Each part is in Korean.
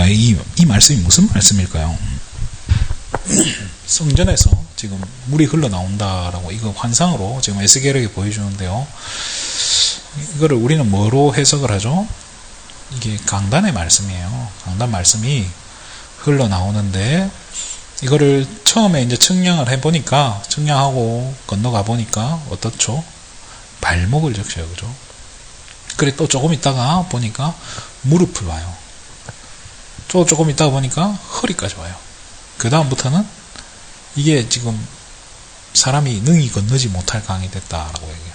자, 이 말씀이 무슨 말씀일까요? 성전에서 지금 물이 흘러나온다라고 이거 환상으로 지금 에스겔에게 보여주는데요. 이거를 우리는 뭐로 해석을 하죠? 이게 강단의 말씀이에요. 강단 말씀이 흘러나오는데 이거를 처음에 이제 측량을 해보니까, 측량하고 건너가 보니까 어떻죠? 발목을 적셔요. 그죠? 그래 또 조금 있다가 보니까 무릎을 와요. 또 조금 있다가 보니까 허리까지 와요. 그 다음부터는 이게 지금 사람이 능히 건너지 못할 강이 됐다라고 얘기해요.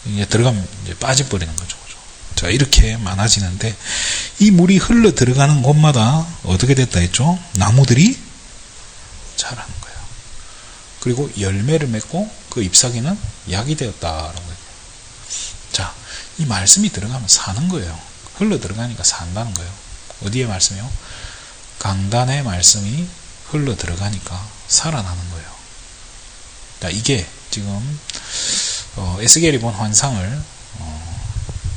이제 들어가면 이제 빠져버리는 거죠. 그죠? 자, 이렇게 많아지는데 이 물이 흘러 들어가는 곳마다 어떻게 됐다 했죠? 나무들이 자라는 거예요. 그리고 열매를 맺고 그 잎사귀는 약이 되었다라고 얘기해요. 자, 이 말씀이 들어가면 사는 거예요. 흘러 들어가니까 산다는 거예요. 어디에 말씀이요? 강단의 말씀이 흘러 들어가니까 살아나는 거예요. 자, 이게 지금 에스겔이 본 환상을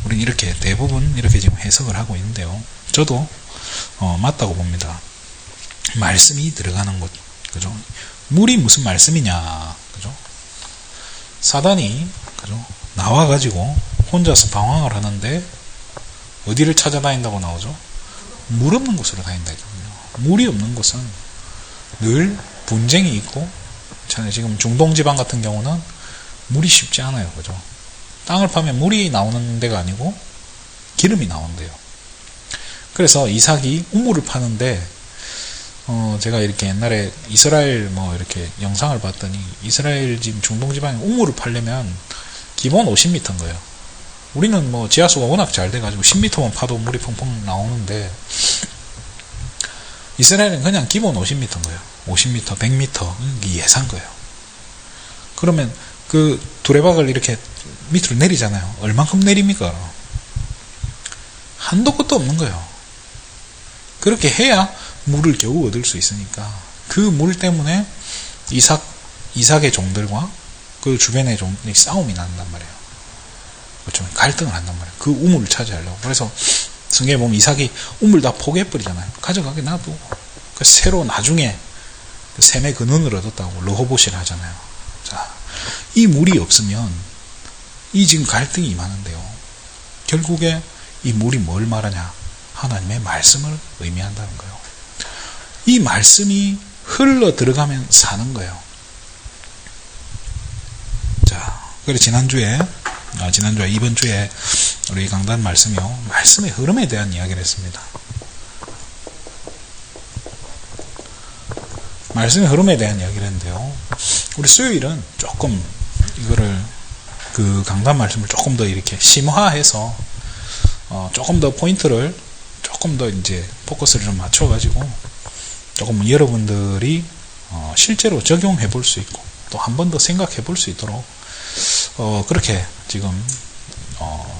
우리는 이렇게 대부분 이렇게 지금 해석을 하고 있는데요. 저도 맞다고 봅니다. 말씀이 들어가는 곳, 그죠? 물이 무슨 말씀이냐, 그죠? 사단이, 그죠? 나와가지고 혼자서 방황을 하는데 어디를 찾아다닌다고 나오죠? 물 없는 곳으로 다닌다 했거든요. 물이 없는 곳은 늘 분쟁이 있고, 지금 중동지방 같은 경우는 물이 쉽지 않아요. 그죠? 땅을 파면 물이 나오는 데가 아니고 기름이 나온대요. 그래서 이삭이 우물을 파는데, 제가 이렇게 옛날에 이스라엘 이렇게 영상을 봤더니, 이스라엘 지금 중동지방에 우물을 파려면 기본 50m인 거예요. 우리는 지하수가 워낙 잘 돼가지고 10m만 파도 물이 펑펑 나오는데, 이스라엘은 그냥 기본 50m인 거예요. 50m, 100m, 이게 예산 거예요. 그러면 그 두레박을 이렇게 밑으로 내리잖아요. 얼만큼 내립니까? 한도 끝도 없는 거예요. 그렇게 해야 물을 겨우 얻을 수 있으니까 그 물 때문에 이삭의 종들과 그 주변의 종들이 싸움이 난단 말이에요. 그렇죠? 갈등을 한단 말이에요. 그 우물을 차지하려고. 그래서 성경에 보면 이삭이 우물 다 포기해버리잖아요. 가져가게 놔두고. 새로 나중에 샘의 근원을 얻었다고 르호봇이라 하잖아요. 자, 이 물이 없으면 이 지금 갈등이 임하는데요. 결국에 이 물이 뭘 말하냐? 하나님의 말씀을 의미한다는 거예요. 이 말씀이 흘러 들어가면 사는 거예요. 자, 그래서 지난주에 이번 주에 우리 강단 말씀이요, 말씀의 흐름에 대한 이야기를 했습니다. 말씀의 흐름에 대한 이야기를 했는데요, 우리 수요일은 조금 이거를 그 강단 말씀을 조금 더 이렇게 심화해서 조금 더 포인트를 조금 더 이제 포커스를 좀 맞춰가지고 조금 여러분들이 실제로 적용해 볼 수 있고 또 한 번 더 생각해 볼 수 있도록 그렇게 지금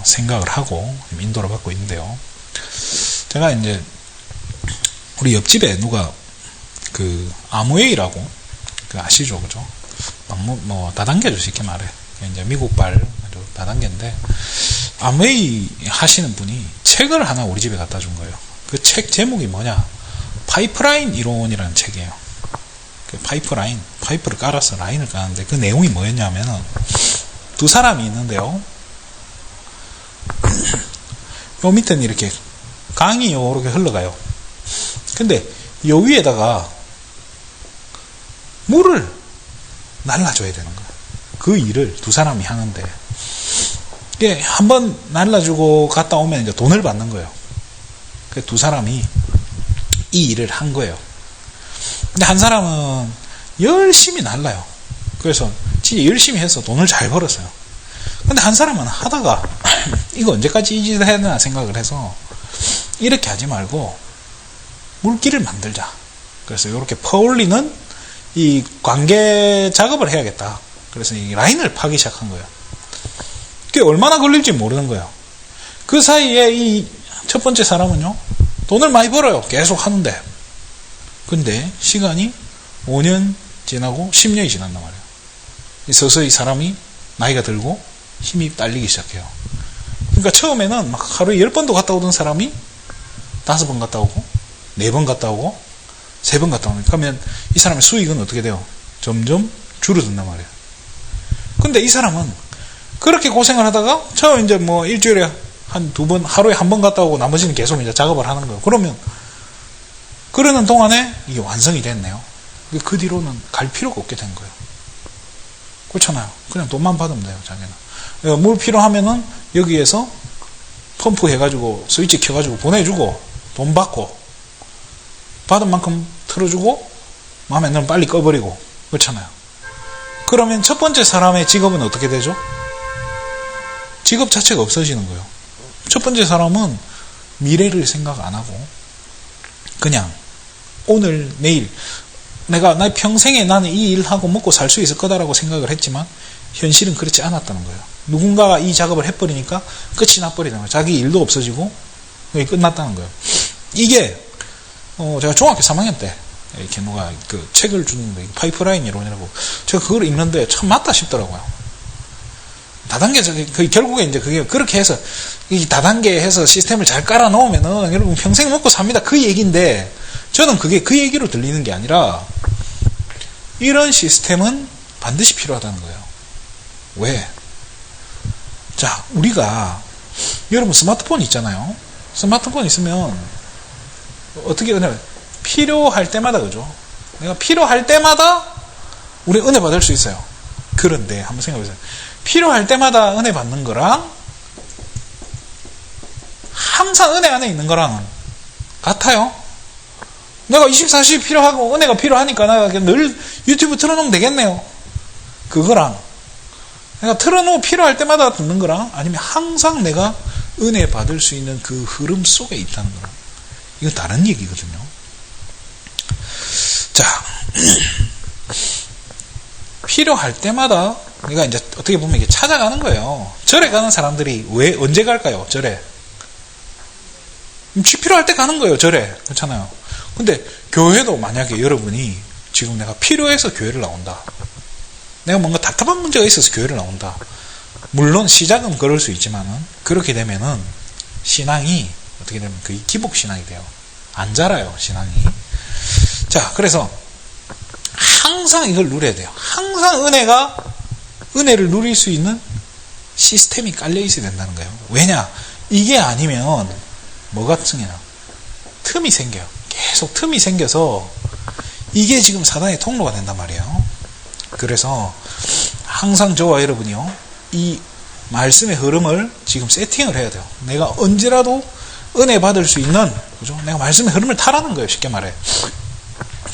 생각을 하고 인도를 받고 있는데요. 제가 이제 우리 옆집에 누가 그 아무웨이라고 그 아시죠, 그죠? 다단계죠, 쉽게 말해. 이제 미국발 아주 다단계인데, 아무웨이 하시는 분이 책을 하나 우리 집에 갖다 준 거예요. 그 책 제목이 뭐냐? 파이프라인 이론이라는 책이에요. 그 파이프를 깔아서 라인을 까는데, 그 내용이 뭐였냐면은, 두 사람이 있는데요. 요 밑에는 이렇게 강이 요렇게 흘러가요. 근데 요 위에다가 물을 날라줘야 되는 거예요. 그 일을 두 사람이 하는데, 이게 한번 날라주고 갔다 오면 이제 돈을 받는 거예요. 그래서 두 사람이 이 일을 한 거예요. 근데 한 사람은 열심히 날라요. 그래서 진짜 열심히 해서 돈을 잘 벌었어요. 근데 한 사람은 하다가 이거 언제까지 이 짓을 해야 되나 생각을 해서, 이렇게 하지 말고 물길을 만들자. 그래서 이렇게 퍼올리는 이 관계 작업을 해야겠다. 그래서 이 라인을 파기 시작한 거예요. 그게 얼마나 걸릴지 모르는 거예요. 그 사이에 이 첫 번째 사람은요, 돈을 많이 벌어요. 계속 하는데. 근데 시간이 5년 지나고 10년이 지난단 말이에요. 서서히 사람이 나이가 들고 힘이 딸리기 시작해요. 그러니까 처음에는 막 하루에 10번도 갔다 오던 사람이 5번 갔다 오고, 4번 갔다 오고 3번 갔다 오니까 그러면 이 사람의 수익은 어떻게 돼요? 점점 줄어든단 말이에요. 근데 이 사람은 그렇게 고생을 하다가 처음 이제 뭐 일주일에 한 2번, 하루에 1번 갔다 오고 나머지는 계속 이제 작업을 하는 거예요. 그러면 그러는 동안에 이게 완성이 됐네요. 그 뒤로는 갈 필요가 없게 된 거예요. 그렇잖아요. 그냥 돈만 받으면 돼요, 자기는. 물 필요하면은 여기에서 펌프 해가지고 스위치 켜가지고 보내주고 돈 받고 받은 만큼 틀어주고 마음에 안 들면 빨리 꺼버리고 그렇잖아요. 그러면 첫 번째 사람의 직업은 어떻게 되죠? 직업 자체가 없어지는 거예요. 첫 번째 사람은 미래를 생각 안 하고 그냥 오늘 내일 내가 나 평생에 나는 이 일하고 먹고 살 수 있을 거다라고 생각을 했지만 현실은 그렇지 않았다는 거예요. 누군가가 이 작업을 해버리니까 끝이 나버리는 거예요. 자기 일도 없어지고 그게 끝났다는 거예요. 이게 제가 중학교 3학년 때 이렇게 누가 그 책을 주는데 파이프라인 이론이라고 제가 그걸 읽는데 참 맞다 싶더라고요. 다단계 결국에 이제 그게 그렇게 해서 이 다단계 해서 시스템을 잘 깔아 놓으면은 여러분 평생 먹고 삽니다 그 얘기인데 저는 그게 그 얘기로 들리는 게 아니라 이런 시스템은 반드시 필요하다는 거예요. 왜? 자, 우리가 여러분 스마트폰 있잖아요. 스마트폰 있으면 어떻게 은혜 필요할 때마다 그죠? 내가 필요할 때마다 우리 은혜 받을 수 있어요. 그런데 한번 생각해 보세요. 필요할 때마다 은혜 받는 거랑 항상 은혜 안에 있는 거랑 같아요. 내가 24시간 필요하고 은혜가 필요하니까 내가 늘 유튜브 틀어놓으면 되겠네요. 그거랑 내가 틀어놓고 필요할 때마다 듣는 거랑 아니면 항상 내가 은혜 받을 수 있는 그 흐름 속에 있다는 거랑 이건 다른 얘기거든요. 자, 필요할 때마다 내가 이제 어떻게 보면 이게 찾아가는 거예요. 절에 가는 사람들이 왜 언제 갈까요? 절에 필요할 때 가는 거예요. 절에 그렇잖아요. 근데 교회도 만약에 여러분이 지금 내가 필요해서 교회를 나온다. 내가 뭔가 답답한 문제가 있어서 교회를 나온다. 물론 시작은 그럴 수 있지만은 그렇게 되면은 신앙이 어떻게 되면 그게 기복 신앙이 돼요. 안 자라요, 신앙이. 자, 그래서 항상 이걸 누려야 돼요. 항상 은혜를 누릴 수 있는 시스템이 깔려 있어야 된다는 거예요. 왜냐? 이게 아니면 뭐가 생기나? 틈이 생겨요. 계속 틈이 생겨서 이게 지금 사단의 통로가 된단 말이에요. 그래서 항상 저와 여러분이요, 이 말씀의 흐름을 지금 세팅을 해야 돼요. 내가 언제라도 은혜 받을 수 있는, 그죠? 내가 말씀의 흐름을 타라는 거예요. 쉽게 말해.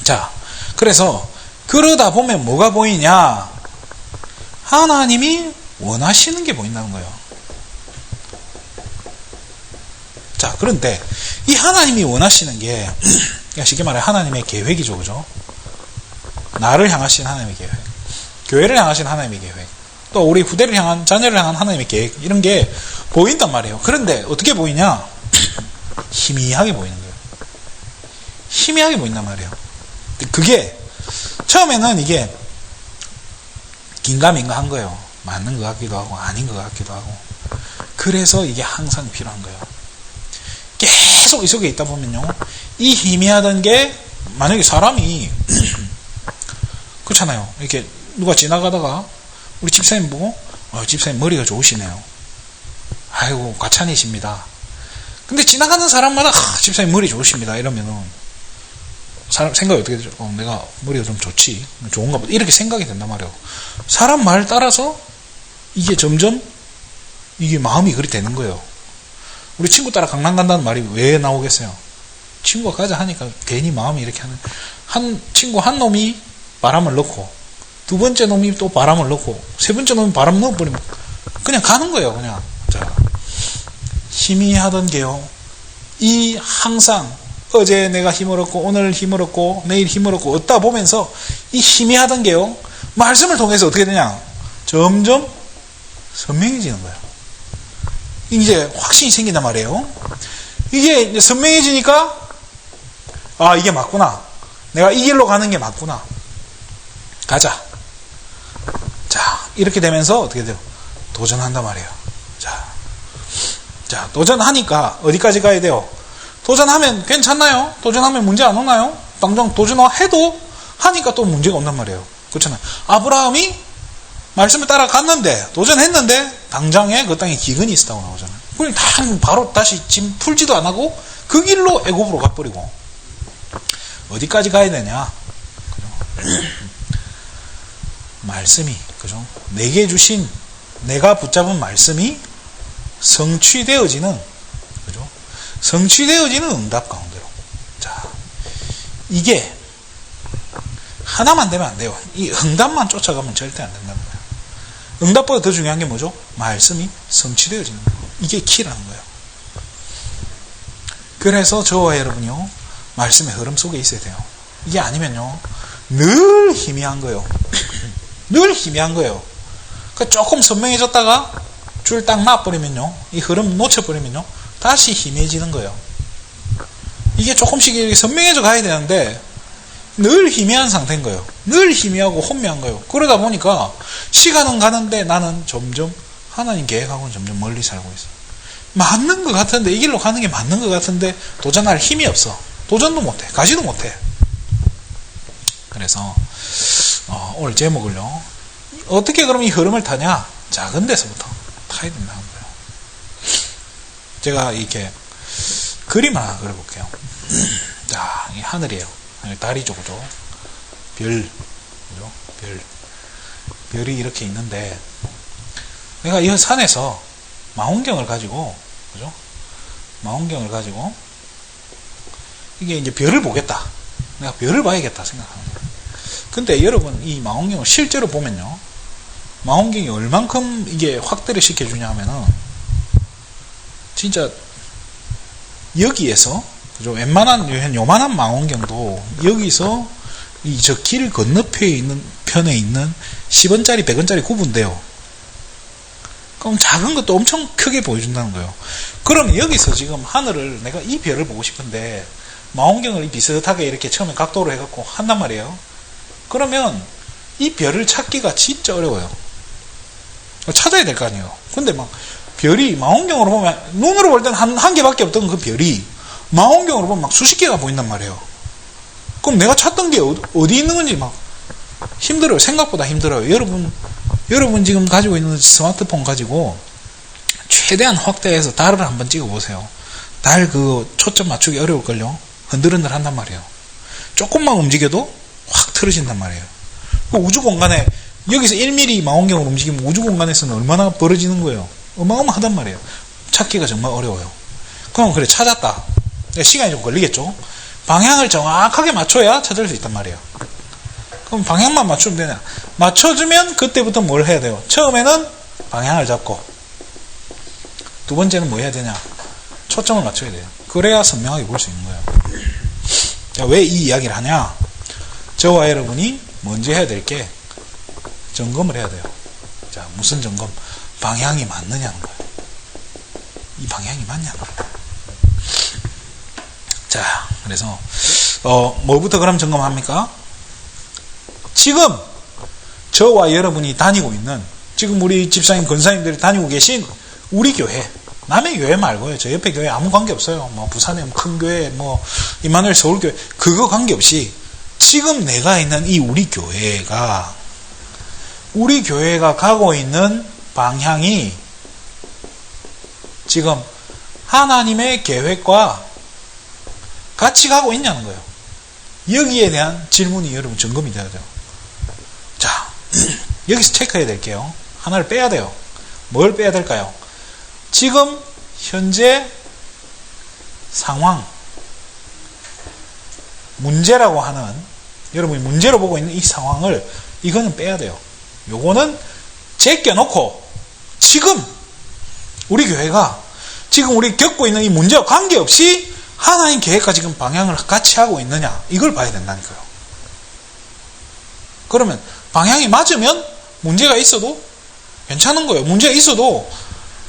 자, 그래서 그러다 보면 뭐가 보이냐? 하나님이 원하시는 게 보인다는 거예요. 자, 그런데 이 하나님이 원하시는 게 쉽게 말해 하나님의 계획이죠, 그죠? 나를 향하신 하나님의 계획, 교회를 향하신 하나님의 계획, 또 우리 후대를 향한, 자녀를 향한 하나님의 계획, 이런 게 보인단 말이에요. 그런데 어떻게 보이냐? 희미하게 보이는 거예요. 희미하게 보인단 말이에요. 그게 처음에는 이게 긴가민가한 거예요. 맞는 것 같기도 하고 아닌 것 같기도 하고. 그래서 이게 항상 필요한 거예요. 계속 이 속에 있다 보면요, 이 희미하던 게 만약에 사람이 그렇잖아요. 이렇게 누가 지나가다가 우리 집사님 보고 집사님 머리가 좋으시네요. 아이고 과찬이십니다. 근데 지나가는 사람마다 집사님 머리 좋으십니다 이러면은 사람 생각이 어떻게 되죠? 내가 머리가 좀 좋지, 좋은가 보다, 이렇게 생각이 된단 말이에요. 사람 말 따라서 이게 점점 이게 마음이 그리 되는 거예요. 우리 친구 따라 강남 간다는 말이 왜 나오겠어요? 친구가 가자 하니까 괜히 마음이 이렇게 하는. 한 친구 한 놈이 바람을 넣고 두 번째 놈이 또 바람을 넣고 세 번째 놈이 바람 넣어버리면 그냥 가는 거예요. 그냥. 자, 희미하던 게요, 이 항상 어제 내가 힘을 얻고 오늘 힘을 얻고 내일 힘을 얻고 얻다 보면서 이 희미하던 게요, 말씀을 통해서 어떻게 되냐? 점점 선명해지는 거예요. 이제 확신이 생긴단 말이에요. 이게 이제 선명해지니까 이게 맞구나. 내가 이 길로 가는 게 맞구나. 가자. 자, 이렇게 되면서 어떻게 돼요? 도전한단 말이에요. 자, 도전하니까 어디까지 가야 돼요? 도전하면 괜찮나요? 도전하면 문제 안 오나요? 당장 도전해도 하니까 또 문제가 온단 말이에요. 그렇잖아요. 아브라함이 말씀을 따라갔는데 도전했는데 당장에 그 땅에 기근이 있었다고 나오잖아요. 그럼 바로 다시 짐 풀지도 안 하고 그 길로 애굽으로 가버리고 어디까지 가야 되냐? 그죠? 말씀이 그죠? 내게 주신 내가 붙잡은 말씀이 성취되어지는 그죠? 성취되어지는 응답 가운데로. 자, 이게 하나만 되면 안 돼요. 이 응답만 쫓아가면 절대 안 된다는 거예요. 응답보다 더 중요한 게 뭐죠? 말씀이 성취되어지는 거예요. 이게 키라는 거예요. 그래서 저와 여러분이요, 말씀의 흐름 속에 있어야 돼요. 이게 아니면요, 늘 희미한 거예요. 늘 희미한 거예요. 그러니까 조금 선명해졌다가 줄 딱 놔버리면요, 이 흐름 놓쳐버리면요, 다시 희미해지는 거예요. 이게 조금씩 이렇게 선명해져 가야 되는데 늘 희미한 상태인 거예요. 늘 희미하고 혼미한 거예요. 그러다 보니까 시간은 가는데 나는 점점 하나님 계획하고는 점점 멀리 살고 있어. 맞는 것 같은데, 이 길로 가는 게 맞는 것 같은데 도전할 힘이 없어. 도전도 못해. 가지도 못해. 그래서 오늘 제목을요, 어떻게 그럼 이 흐름을 타냐? 작은 데서부터 타야 된다는 거예요. 제가 이렇게 그림 하나 그려볼게요. 자, 이 하늘이에요. 달이죠, 그죠? 별, 그죠? 별이 이렇게 있는데, 내가 이 산에서 망원경을 가지고, 그죠? 망원경을 가지고, 이게 이제 별을 보겠다. 내가 별을 봐야겠다 생각하는 거예요. 근데 여러분, 이 망원경을 실제로 보면요, 망원경이 얼만큼 이게 확대를 시켜주냐 하면은, 진짜, 여기에서, 그죠? 웬만한, 요만한 망원경도, 여기서, 저 길 건너편에 있는 10원짜리, 100원짜리 구분돼요. 그럼 작은 것도 엄청 크게 보여준다는 거예요. 그럼 여기서 지금 하늘을, 내가 이 별을 보고 싶은데, 망원경을 비슷하게 이렇게 처음에 각도로 해갖고 한단 말이에요. 그러면 이 별을 찾기가 진짜 어려워요. 찾아야 될 거 아니에요. 근데 막 별이 망원경으로 보면, 눈으로 볼 때는 한 개밖에 없던 그 별이 망원경으로 보면 막 수십 개가 보인단 말이에요. 그럼 내가 찾던 게 어디 있는 건지 막 힘들어요. 생각보다 힘들어요. 여러분 지금 가지고 있는 스마트폰 가지고 최대한 확대해서 달을 한번 찍어보세요. 달 그 초점 맞추기 어려울걸요. 흔들흔들 한단 말이에요. 조금만 움직여도 확 틀어진단 말이에요. 우주 공간에 여기서 1mm 망원경으로 움직이면 우주 공간에서는 얼마나 벌어지는 거예요. 어마어마하단 말이에요. 찾기가 정말 어려워요. 그럼 그래, 찾았다. 시간이 좀 걸리겠죠. 방향을 정확하게 맞춰야 찾을 수 있단 말이에요. 그럼 방향만 맞추면 되냐? 맞춰주면 그때부터 뭘 해야 돼요? 처음에는 방향을 잡고, 두 번째는 뭐 해야 되냐? 초점을 맞춰야 돼요. 그래야 선명하게 볼 수 있는 거예요. 자, 왜 이 이야기를 하냐? 저와 여러분이 먼저 해야 될 게 점검을 해야 돼요. 자, 무슨 점검? 방향이 맞느냐는 거예요. 이 방향이 맞냐는 거예요. 자, 그래서 뭐부터 그럼 점검합니까? 지금 저와 여러분이 다니고 있는, 지금 우리 집사님, 권사님들이 다니고 계신 우리 교회, 남의 교회 말고요. 저 옆에 교회 아무 관계 없어요. 뭐 부산에 큰 교회, 뭐 임마누엘 서울교회, 그거 관계없이 지금 내가 있는 이 우리 교회가 가고 있는 방향이 지금 하나님의 계획과 같이 가고 있냐는 거예요. 여기에 대한 질문이 여러분 점검이 돼야 돼요. 자, 여기서 체크해야 될게요. 하나를 빼야 돼요. 뭘 빼야 될까요? 지금 현재 상황, 문제라고 하는, 여러분이 문제로 보고 있는 이 상황을, 이거는 빼야 돼요. 요거는 제껴놓고 지금 우리 교회가 지금 우리 겪고 있는 이 문제와 관계없이 하나님 계획과 지금 방향을 같이 하고 있느냐, 이걸 봐야 된다니까요. 그러면 방향이 맞으면 문제가 있어도 괜찮은 거예요. 문제가 있어도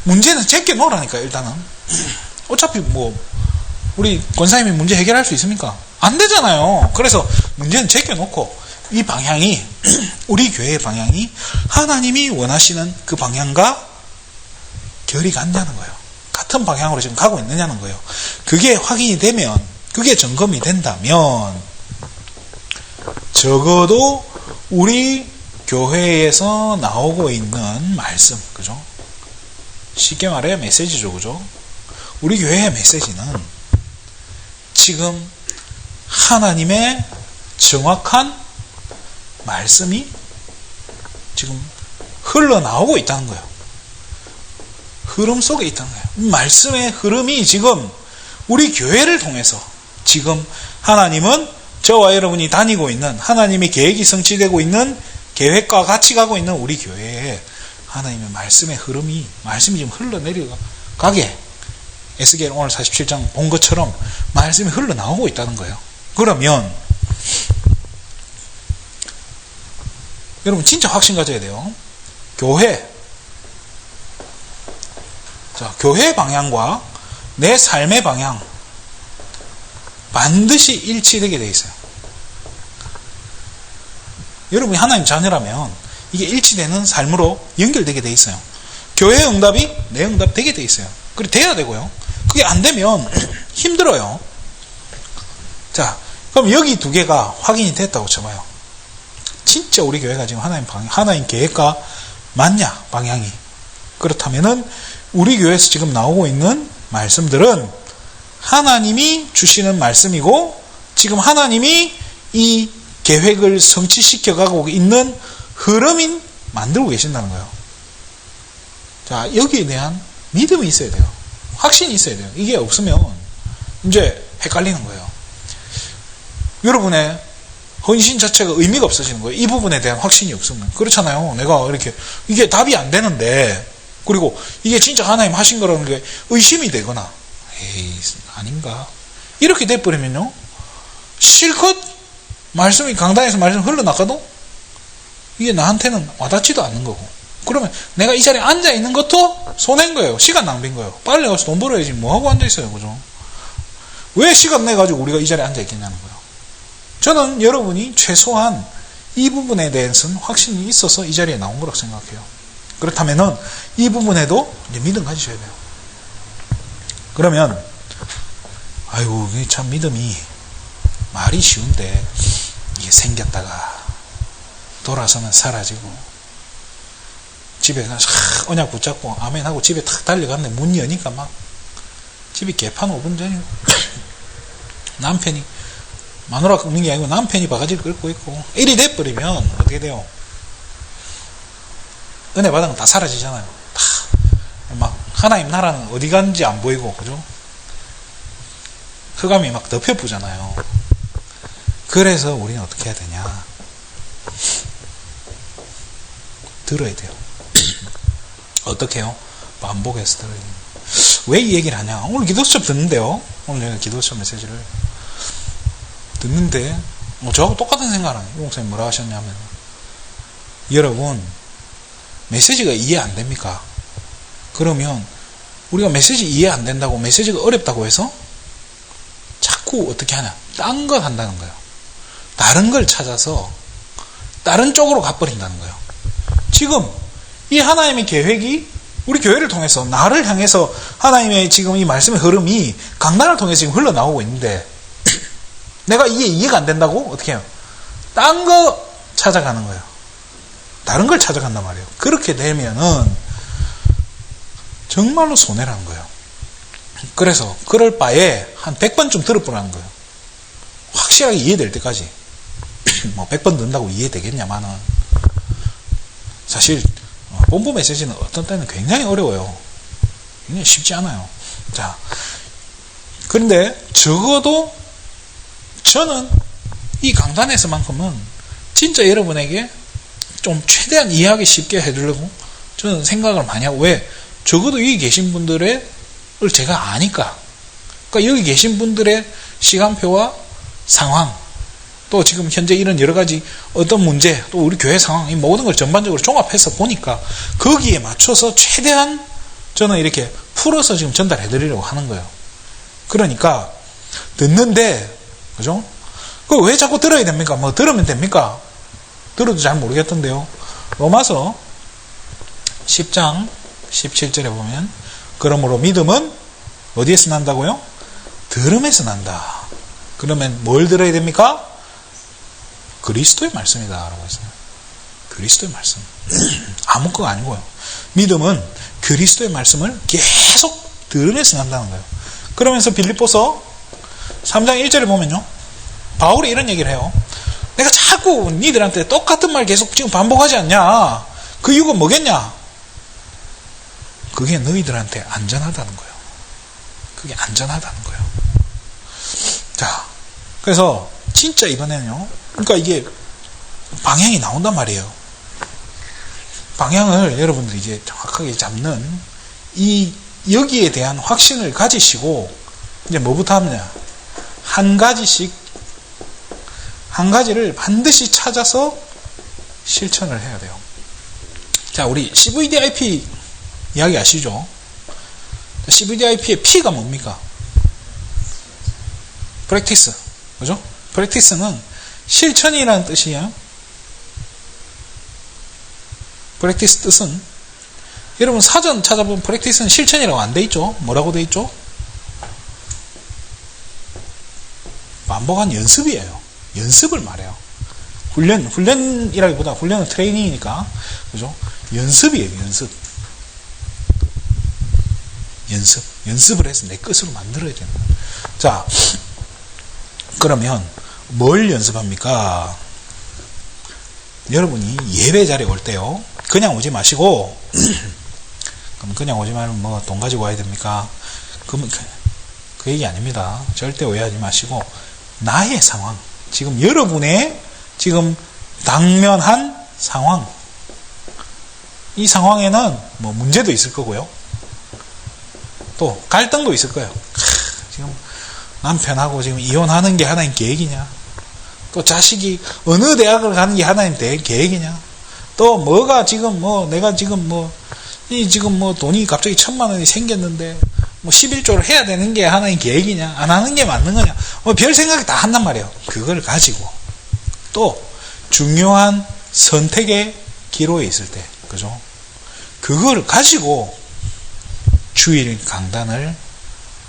문제는 제껴 놓으라니까요. 일단은 어차피 뭐 우리 권사님이 문제 해결할 수 있습니까? 안 되잖아요. 그래서 문제는 제껴 놓고 이 방향이 우리 교회의 방향이 하나님이 원하시는 그 방향과 결이 같냐는 거예요. 같은 방향으로 지금 가고 있느냐는 거예요. 그게 확인이 되면, 그게 점검이 된다면 적어도 우리 교회에서 나오고 있는 말씀, 그죠? 쉽게 말해 메시지죠, 그죠? 우리 교회의 메시지는 지금 하나님의 정확한 말씀이 지금 흘러나오고 있다는 거예요. 흐름 속에 있다는 거예요. 말씀의 흐름이 지금 우리 교회를 통해서 지금 하나님은 저와 여러분이 다니고 있는 하나님의 계획이 성취되고 있는 계획과 같이 가고 있는 우리 교회에 하나님의 말씀의 흐름이 말씀이 지금 흘러내려가게 에스겔 오늘 47장 본 것처럼 말씀이 흘러나오고 있다는 거예요. 그러면 여러분 진짜 확신 가져야 돼요. 교회 교회 방향과 내 삶의 방향 반드시 일치되게 돼 있어요. 여러분이 하나님 자녀라면 이게 일치되는 삶으로 연결되게 돼 있어요. 교회의 응답이 내 응답 되게 돼 있어요. 그래 돼야 되고요. 그게 안 되면 힘들어요. 자, 그럼 여기 두 개가 확인이 됐다고 쳐봐요. 진짜 우리 교회가 지금 하나님 계획과 맞냐 방향이? 그렇다면은 우리 교회에서 지금 나오고 있는 말씀들은 하나님이 주시는 말씀이고 지금 하나님이 이 계획을 성취시켜가고 있는 흐름인 만들고 계신다는 거예요. 자, 여기에 대한 믿음이 있어야 돼요. 확신이 있어야 돼요. 이게 없으면 이제 헷갈리는 거예요. 여러분의 헌신 자체가 의미가 없어지는 거예요. 이 부분에 대한 확신이 없으면. 그렇잖아요. 내가 이렇게 이게 답이 안 되는데 그리고 이게 진짜 하나님 하신 거라는 게 의심이 되거나 에이 아닌가 이렇게 돼버리면요 실컷 말씀이 강단에서 말씀 흘러나가도 이게 나한테는 와닿지도 않는 거고 그러면 내가 이 자리에 앉아있는 것도 손해인 거예요. 시간 낭비인 거예요. 빨리 가서 돈 벌어야지 뭐하고 앉아있어요. 그죠? 왜 시간 내가지고 우리가 이 자리에 앉아있겠냐는 거예요. 저는 여러분이 최소한 이 부분에 대해서는 확신이 있어서 이 자리에 나온 거라고 생각해요. 그렇다면은 이 부분에도 이제 믿음 가지셔야 돼요. 그러면 아이고 참 믿음이 말이 쉬운데 이게 생겼다가 돌아서면 사라지고 집에 가서 언약 붙잡고 아멘 하고 집에 탁 달려갔는데 문 여니까 막 집이 개판 5분 전이고 남편이 마누라가 끄는 게 아니고 남편이 바가지를 긁고 있고 이리 돼버리면 어떻게 돼요? 은혜 바닥은 다 사라지잖아요. 다 막 하나님 나라는 어디 갔는지 안 보이고 그죠? 흑암이 막 덮여보잖아요. 그래서 우리는 어떻게 해야 되냐? 들어야 돼요. 어떻게 해요? 반복해서 들어야 돼요. 왜 이 얘기를 하냐? 오늘 기도 수업 듣는데요. 오늘 제가 기도 수업 메시지를 듣는데 저하고 똑같은 생각을 하네요. 목사님 뭐라 하셨냐면 여러분 메시지가 이해 안 됩니까? 그러면 우리가 메시지 이해 안 된다고 메시지가 어렵다고 해서 자꾸 어떻게 하냐? 딴 걸 한다는 거예요. 다른 걸 찾아서 다른 쪽으로 가버린다는 거예요. 지금 이 하나님의 계획이 우리 교회를 통해서 나를 향해서 하나님의 지금 이 말씀의 흐름이 강단을 통해서 지금 흘러나오고 있는데 내가 이게 이해가 안 된다고 어떻게 해요? 딴 거 찾아가는 거예요. 다른 걸 찾아간단 말이에요. 그렇게 되면은 정말로 손해라는 거예요. 그래서 그럴 바에 한 100번쯤 들어보라는 거예요. 확실하게 이해될 때까지. 뭐 100번 듣는다고 이해되겠냐마는 사실 본부 메시지는 어떤 때는 굉장히 어려워요. 굉장히 쉽지 않아요. 자, 그런데 적어도 저는 이 강단에서만큼은 진짜 여러분에게 좀 최대한 이해하기 쉽게 해주려고 저는 생각을 많이 하고 왜? 적어도 여기 계신 분들을 제가 아니까. 그러니까 여기 계신 분들의 시간표와 상황 또 지금 현재 이런 여러 가지 어떤 문제 또 우리 교회 상황 이 모든 걸 전반적으로 종합해서 보니까 거기에 맞춰서 최대한 저는 이렇게 풀어서 지금 전달해 드리려고 하는 거예요. 그러니까 듣는데 그죠? 그 왜 자꾸 들어야 됩니까? 뭐 들으면 됩니까? 들어도 잘 모르겠던데요. 로마서 10장 17절에 보면 그러므로 믿음은 어디에서 난다고요? 들음에서 난다. 그러면 뭘 들어야 됩니까? 그리스도의 말씀이다 라고 했어요. 그리스도의 말씀. 아무것도 아니고요. 믿음은 그리스도의 말씀을 계속 들으면서 난다는 거예요. 그러면서 빌립보서 3장 1절에 보면요, 바울이 이런 얘기를 해요. 내가 자꾸 니들한테 똑같은 말 계속 지금 반복하지 않냐? 그 이유가 뭐겠냐? 그게 너희들한테 안전하다는 거예요. 그게 안전하다는 거예요. 자, 그래서 진짜 이번에는요, 그러니까 이게 방향이 나온단 말이에요. 방향을 여러분들이 이제 정확하게 잡는 여기에 대한 확신을 가지시고 이제 뭐부터 하느냐? 한 가지를 반드시 찾아서 실천을 해야 돼요. 자, 우리 CVDIP 이야기 아시죠? CVDIP의 P가 뭡니까? 프랙티스. 그죠? 프랙티스는 실천이라는 뜻이에요. 프랙티스 뜻은, 여러분 사전 찾아보면 프랙티스는 실천이라고 안 돼 있죠? 뭐라고 돼 있죠? 반복한 연습이에요. 연습을 말해요. 훈련이라기보다 훈련은 트레이닝이니까, 그죠? 연습이에요, 연습을 해서 내 것으로 만들어야 되는 거예요. 자, 그러면 뭘 연습합니까? 여러분이 예배 자리에 올 때요, 그냥 오지 마시고, 그럼 그냥 오지 말면 뭐 돈 가지고 와야 됩니까? 그러면 그 얘기 아닙니다. 절대 오해하지 마시고, 나의 상황, 지금 여러분의 지금 당면한 상황, 이 상황에는 뭐 문제도 있을 거고요, 또 갈등도 있을 거예요. 지금 남편하고 지금 이혼하는 게 하나님 계획이냐, 또 자식이 어느 대학을 가는 게 하나님 계획이냐, 또 뭐가 지금 뭐 내가 지금 뭐 돈이 갑자기 1,000만 원이 생겼는데 뭐 11조를 해야 되는 게 하나님 계획이냐, 안 하는 게 맞는 거냐, 뭐 별 생각이 다 한단 말이에요. 그걸 가지고 또 중요한 선택의 기로에 있을 때, 그죠? 그걸 가지고 주일 강단을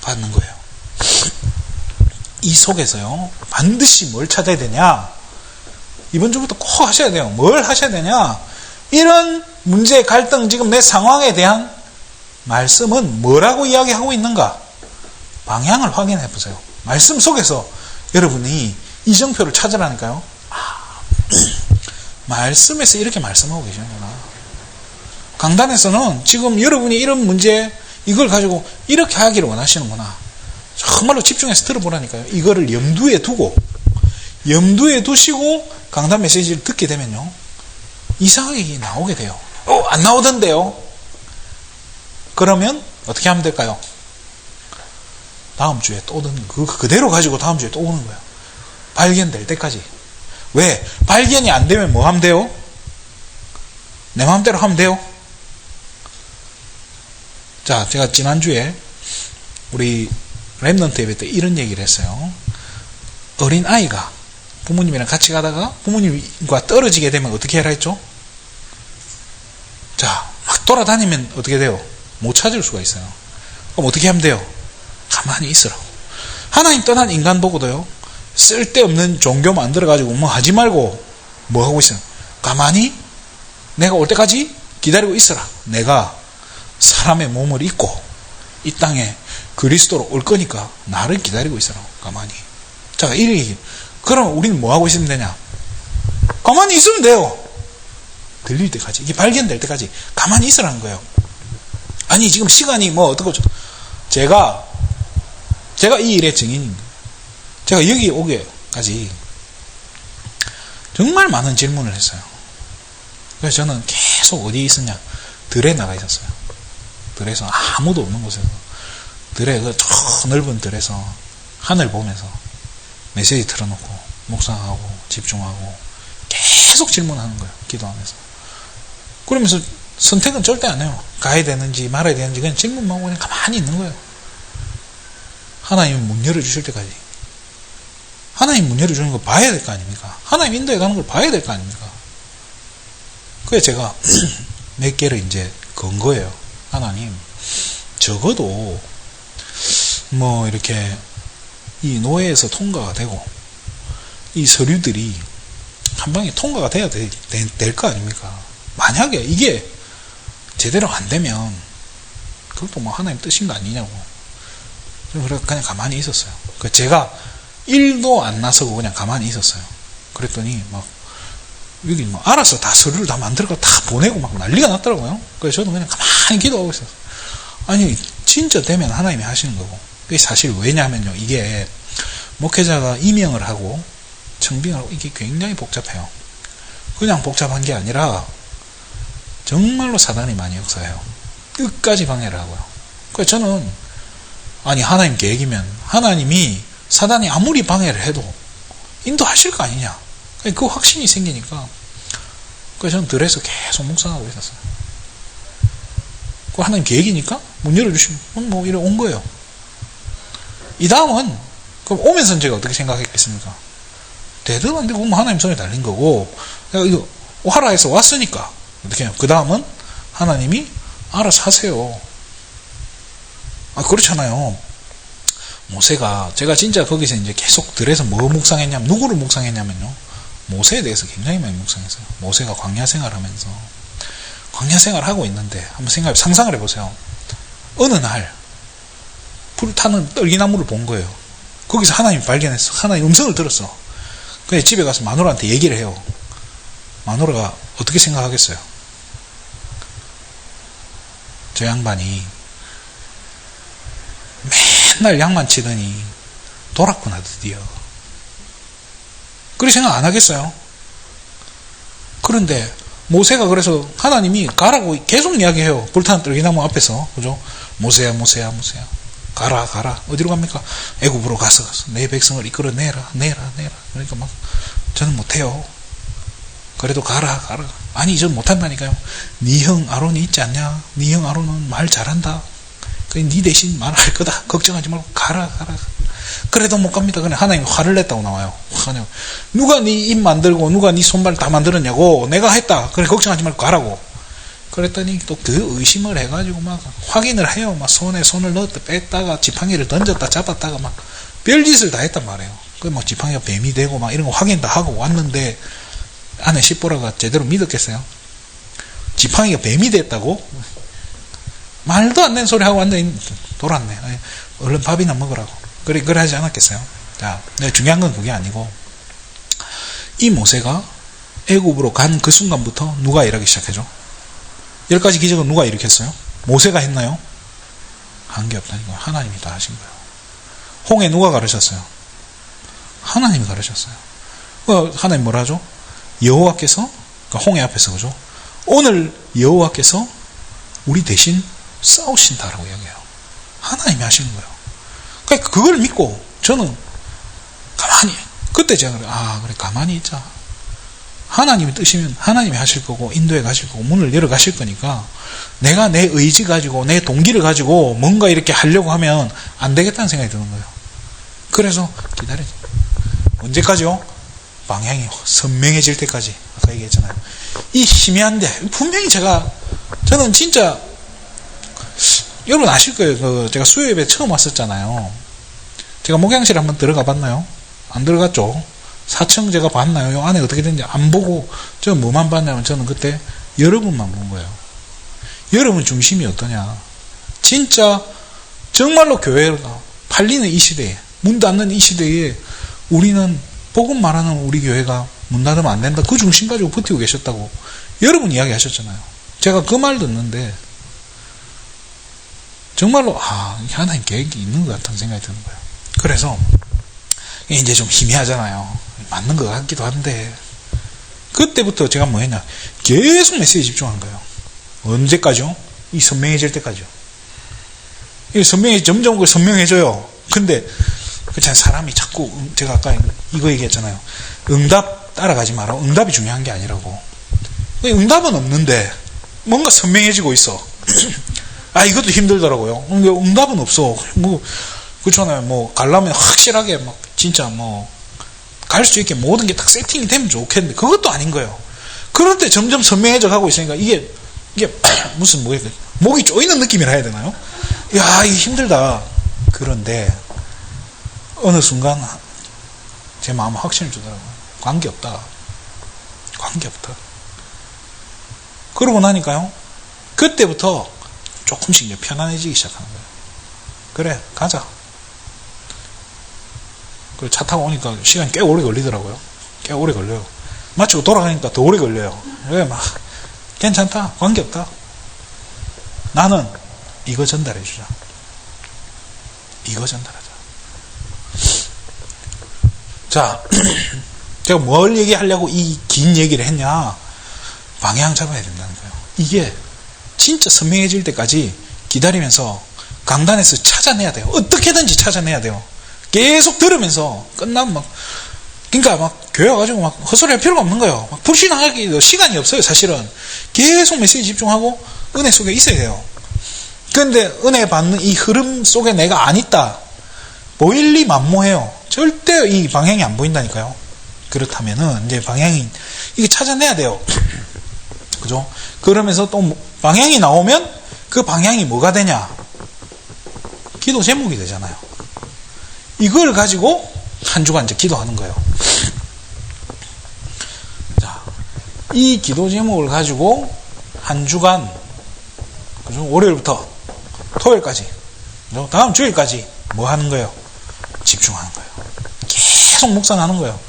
받는 거예요. 이 속에서요, 반드시 뭘 찾아야 되냐? 이번 주부터 꼭 하셔야 돼요. 뭘 하셔야 되냐? 이런 문제, 갈등, 지금 내 상황에 대한 말씀은 뭐라고 이야기하고 있는가? 방향을 확인해 보세요. 말씀 속에서 여러분이 이정표를 찾으라니까요. 말씀에서 이렇게 말씀하고 계시는구나. 강단에서는 지금 여러분이 이런 문제, 이걸 가지고 이렇게 하기를 원하시는구나. 정말로 집중해서 들어보라니까요. 이거를 염두에 두시고 강단 메시지를 듣게 되면요, 이상하게 나오게 돼요. 안 나오던데요? 그러면 어떻게 하면 될까요? 다음 주에 또 오는, 그대로 가지고 다음 주에 또 오는 거예요. 발견될 때까지. 왜? 발견이 안 되면 뭐 하면 돼요? 내 마음대로 하면 돼요? 자, 제가 지난주에 우리 랩넌트 예배 때 이런 얘기를 했어요. 어린 아이가 부모님이랑 같이 가다가 부모님과 떨어지게 되면 어떻게 해라 했죠? 자, 막 돌아다니면 어떻게 돼요? 못 찾을 수가 있어요. 그럼 어떻게 하면 돼요? 가만히 있으라고. 하나님 떠난 인간 보고도요, 쓸데없는 종교 만들어가지고 뭐 하지 말고 뭐 하고 있어요? 가만히 내가 올 때까지 기다리고 있어라. 내가 사람의 몸을 입고 이 땅에 그리스도로 올 거니까 나를 기다리고 있으라고. 가만히. 자, 이렇게. 그럼 우리는 뭐 하고 있으면 되냐? 가만히 있으면 돼요. 들릴 때까지, 이게 발견될 때까지 가만히 있으라는 거예요. 아니, 지금 시간이 뭐 어떻고, 제가 이 일의 증인입니다. 제가 여기 오기까지 정말 많은 질문을 했어요. 그래서 저는 계속 어디에 있었냐? 들에 나가 있었어요. 들에서 아무도 없는 곳에서, 들에, 저 넓은 들에서 하늘 보면서 메시지 틀어놓고 묵상하고 집중하고 계속 질문하는 거예요. 기도하면서. 그러면서 선택은 절대 안 해요. 가야 되는지 말아야 되는지 그냥 질문만 하고 그냥 가만히 있는 거예요. 하나님이 문 열어주실 때까지. 하나님 문 열어주는 거 봐야 될 거 아닙니까? 하나님 인도해 가는 걸 봐야 될 거 아닙니까? 그래서 제가 몇 개를 이제 건 거예요. 하나님, 적어도 뭐 이렇게 이 노회에서 통과가 되고 이 서류들이 한 방에 통과가 돼야 될 거 아닙니까? 만약에 이게 제대로 안 되면 그것도 뭐 하나님 뜻인 거 아니냐고. 그래서 그냥 가만히 있었어요. 제가 1도 안 나서고 그냥 가만히 있었어요. 그랬더니 막 여기 뭐 알아서 다 서류를 다 만들고 다 보내고 막 난리가 났더라고요. 그래서 저도 그냥 가만히 기도하고 있었어요. 아니 진짜 되면 하나님이 하시는 거고. 그게 사실 왜냐하면요, 이게 목회자가 임명을 하고 청빙을 하고 이게 굉장히 복잡해요. 그냥 복잡한 게 아니라 정말로 사단이 많이 역사해요. 끝까지 방해를 하고요. 그래서 저는 아니 하나님 계획이면 하나님이 사단이 아무리 방해를 해도 인도하실 거 아니냐, 그 확신이 생기니까 그래서 저는 들에서 계속 묵상하고 있었어요. 그 하나님 계획이니까 문 열어주시면 뭐 이래 온 거예요. 이 다음은 그럼 오면서 제가 어떻게 생각했겠습니까? 되든 안 되고 뭐 하나님 손에 달린 거고 내가 이거 하라 해서 왔으니까 어떻게 해요? 그 다음은 하나님이 알아서 하세요. 그렇잖아요. 모세가 제가 진짜 거기서 이제 계속 들에서 뭐 묵상했냐면 누구를 묵상했냐면요, 모세에 대해서 굉장히 많이 묵상했어요. 모세가 광야 생활하면서 광야 생활하고 있는데 한번 상상을 해보세요. 어느 날 불타는 떨기나무를 본 거예요. 거기서 하나님 발견했어. 하나님 음성을 들었어. 그래서 집에 가서 마누라한테 얘기를 해요. 마누라가 어떻게 생각하겠어요? 저 양반이 맨날 양만 치더니 돌았구나 드디어. 그렇게 생각 안 하겠어요? 그런데 모세가 그래서 하나님이 가라고 계속 이야기해요. 불타는 떨기나무 앞에서. 그죠? 모세야 모세야 모세야 가라 가라. 어디로 갑니까? 애굽으로 가서 내 백성을 이끌어내라 내라. 그러니까 막 저는 못해요. 그래도 가라. 아니 전 못한다니까요. 네 형 아론이 있지 않냐? 네 형 아론은 말 잘한다. 네 대신 말할 거다. 걱정하지 말고 가라. 그래도 못 갑니다. 그냥 하나님이 화를 냈다고 나와요. 누가 네 입 만들고 누가 네 손발 다 만들었냐고. 내가 했다. 그래 걱정하지 말고 가라고. 그랬더니 또 그 의심을 해가지고 막 확인을 해요. 막 손에 손을 넣었다 뺐다가 지팡이를 던졌다 잡았다가 막 별짓을 다 했단 말이에요. 그 막 지팡이가 뱀이 되고 막 이런 거 확인 다 하고 왔는데 아내 시보라가 제대로 믿었겠어요? 지팡이가 뱀이 됐다고? 말도 안 되는 소리 하고 왔는데 돌았네. 얼른 밥이나 먹으라고. 그래 하지 않았겠어요? 자, 중요한 건 그게 아니고 이 모세가 애굽으로 간 그 순간부터 누가 일하기 시작해죠? 10가지 기적은 누가 일으켰어요? 모세가 했나요? 한 게 없다니까. 하나님이 다 하신 거예요. 홍해 누가 가르쳤어요? 하나님이 가르쳤어요. 하나님 뭐라 하죠? 여호와께서, 그러니까 홍해 앞에서, 그죠? 오늘 여호와께서 우리 대신 싸우신다라고 이야기해요. 하나님이 하시는 거예요. 그러니까 그걸 믿고 저는 가만히, 그때 제가 그래 가만히 있자. 하나님의 뜻이면 하나님이 하실 거고 인도해 가실 거고 문을 열어 가실 거니까 내가 내 의지 가지고 내 동기를 가지고 뭔가 이렇게 하려고 하면 안 되겠다는 생각이 드는 거예요. 그래서 기다려. 언제까지요? 방향이 선명해질 때까지. 아까 얘기했잖아요. 이 희미한데 분명히 저는 진짜 여러분 아실 거예요. 제가 수요예배 처음 왔었잖아요. 제가 목양실 한번 들어가 봤나요? 안 들어갔죠. 4층 제가 봤나요? 요 안에 어떻게 되는지 안 보고 저 뭐만 봤냐면 저는 그때 여러분만 본 거예요. 여러분 중심이 어떠냐. 진짜 정말로 교회가 팔리는 이 시대에, 문 닫는 이 시대에 우리는 복음 말하는 우리 교회가 문 닫으면 안 된다. 그 중심 가지고 버티고 계셨다고 여러분 이야기 하셨잖아요. 제가 그 말 듣는데 정말로 하나님 계획이 있는 것 같다는 생각이 드는 거예요. 그래서 이제 좀 희미하잖아요. 맞는 것 같기도 한데 그때부터 제가 뭐 했냐, 계속 메시지에 집중한 거예요. 언제까지요? 이 선명해질 때까지요. 이 점점 선명해져요. 근데 그렇잖아요. 사람이 자꾸 제가 아까 이거 얘기했잖아요. 응답 따라가지 마라. 응답이 중요한 게 아니라고. 응답은 없는데 뭔가 선명해지고 있어. 이것도 힘들더라고요. 응답은 없어. 그렇잖아요. 가려면 확실하게 진짜 갈 수 있게 모든 게 딱 세팅이 되면 좋겠는데 그것도 아닌 거예요. 그럴 때 점점 선명해져 가고 있으니까 이게 무슨 목이 쪼이는 느낌이라 해야 되나요? 이게 힘들다. 그런데 어느 순간 제 마음에 확신을 주더라고요. 관계없다. 그러고 나니까요, 그때부터 조금씩 이제 편안해지기 시작하는 거예요. 그래, 가자. 그 차 타고 오니까 시간이 꽤 오래 걸리더라고요. 꽤 오래 걸려요. 마치고 돌아가니까 더 오래 걸려요. 왜 막 괜찮다, 관계없다. 나는 이거 전달해주자. 이거 전달하자. 자, 제가 뭘 얘기하려고 이 긴 얘기를 했냐? 방향 잡아야 된다는 거예요. 이게 진짜 선명해질 때까지 기다리면서 강단에서 찾아내야 돼요. 어떻게든지 찾아내야 돼요. 계속 들으면서 끝나면 막, 그러니까 막 교회 와가지고 막 헛소리 할 필요가 없는 거예요. 막 불신하기도 시간이 없어요, 사실은. 계속 메시지 집중하고 은혜 속에 있어야 돼요. 그런데 은혜 받는 이 흐름 속에 내가 안 있다. 보일 리 만무해요. 절대 이 방향이 안 보인다니까요. 그렇다면은 이제 방향이, 이게 찾아내야 돼요. 그죠? 그러면서 또 방향이 나오면 그 방향이 뭐가 되냐? 기도 제목이 되잖아요. 이걸 가지고 한 주간 이제 기도하는 거예요. 자, 이 기도 제목을 가지고 한 주간, 그죠? 월요일부터 토요일까지, 그죠? 다음 주일까지 뭐 하는 거예요? 집중하는 거예요. 계속 묵상하는 거예요.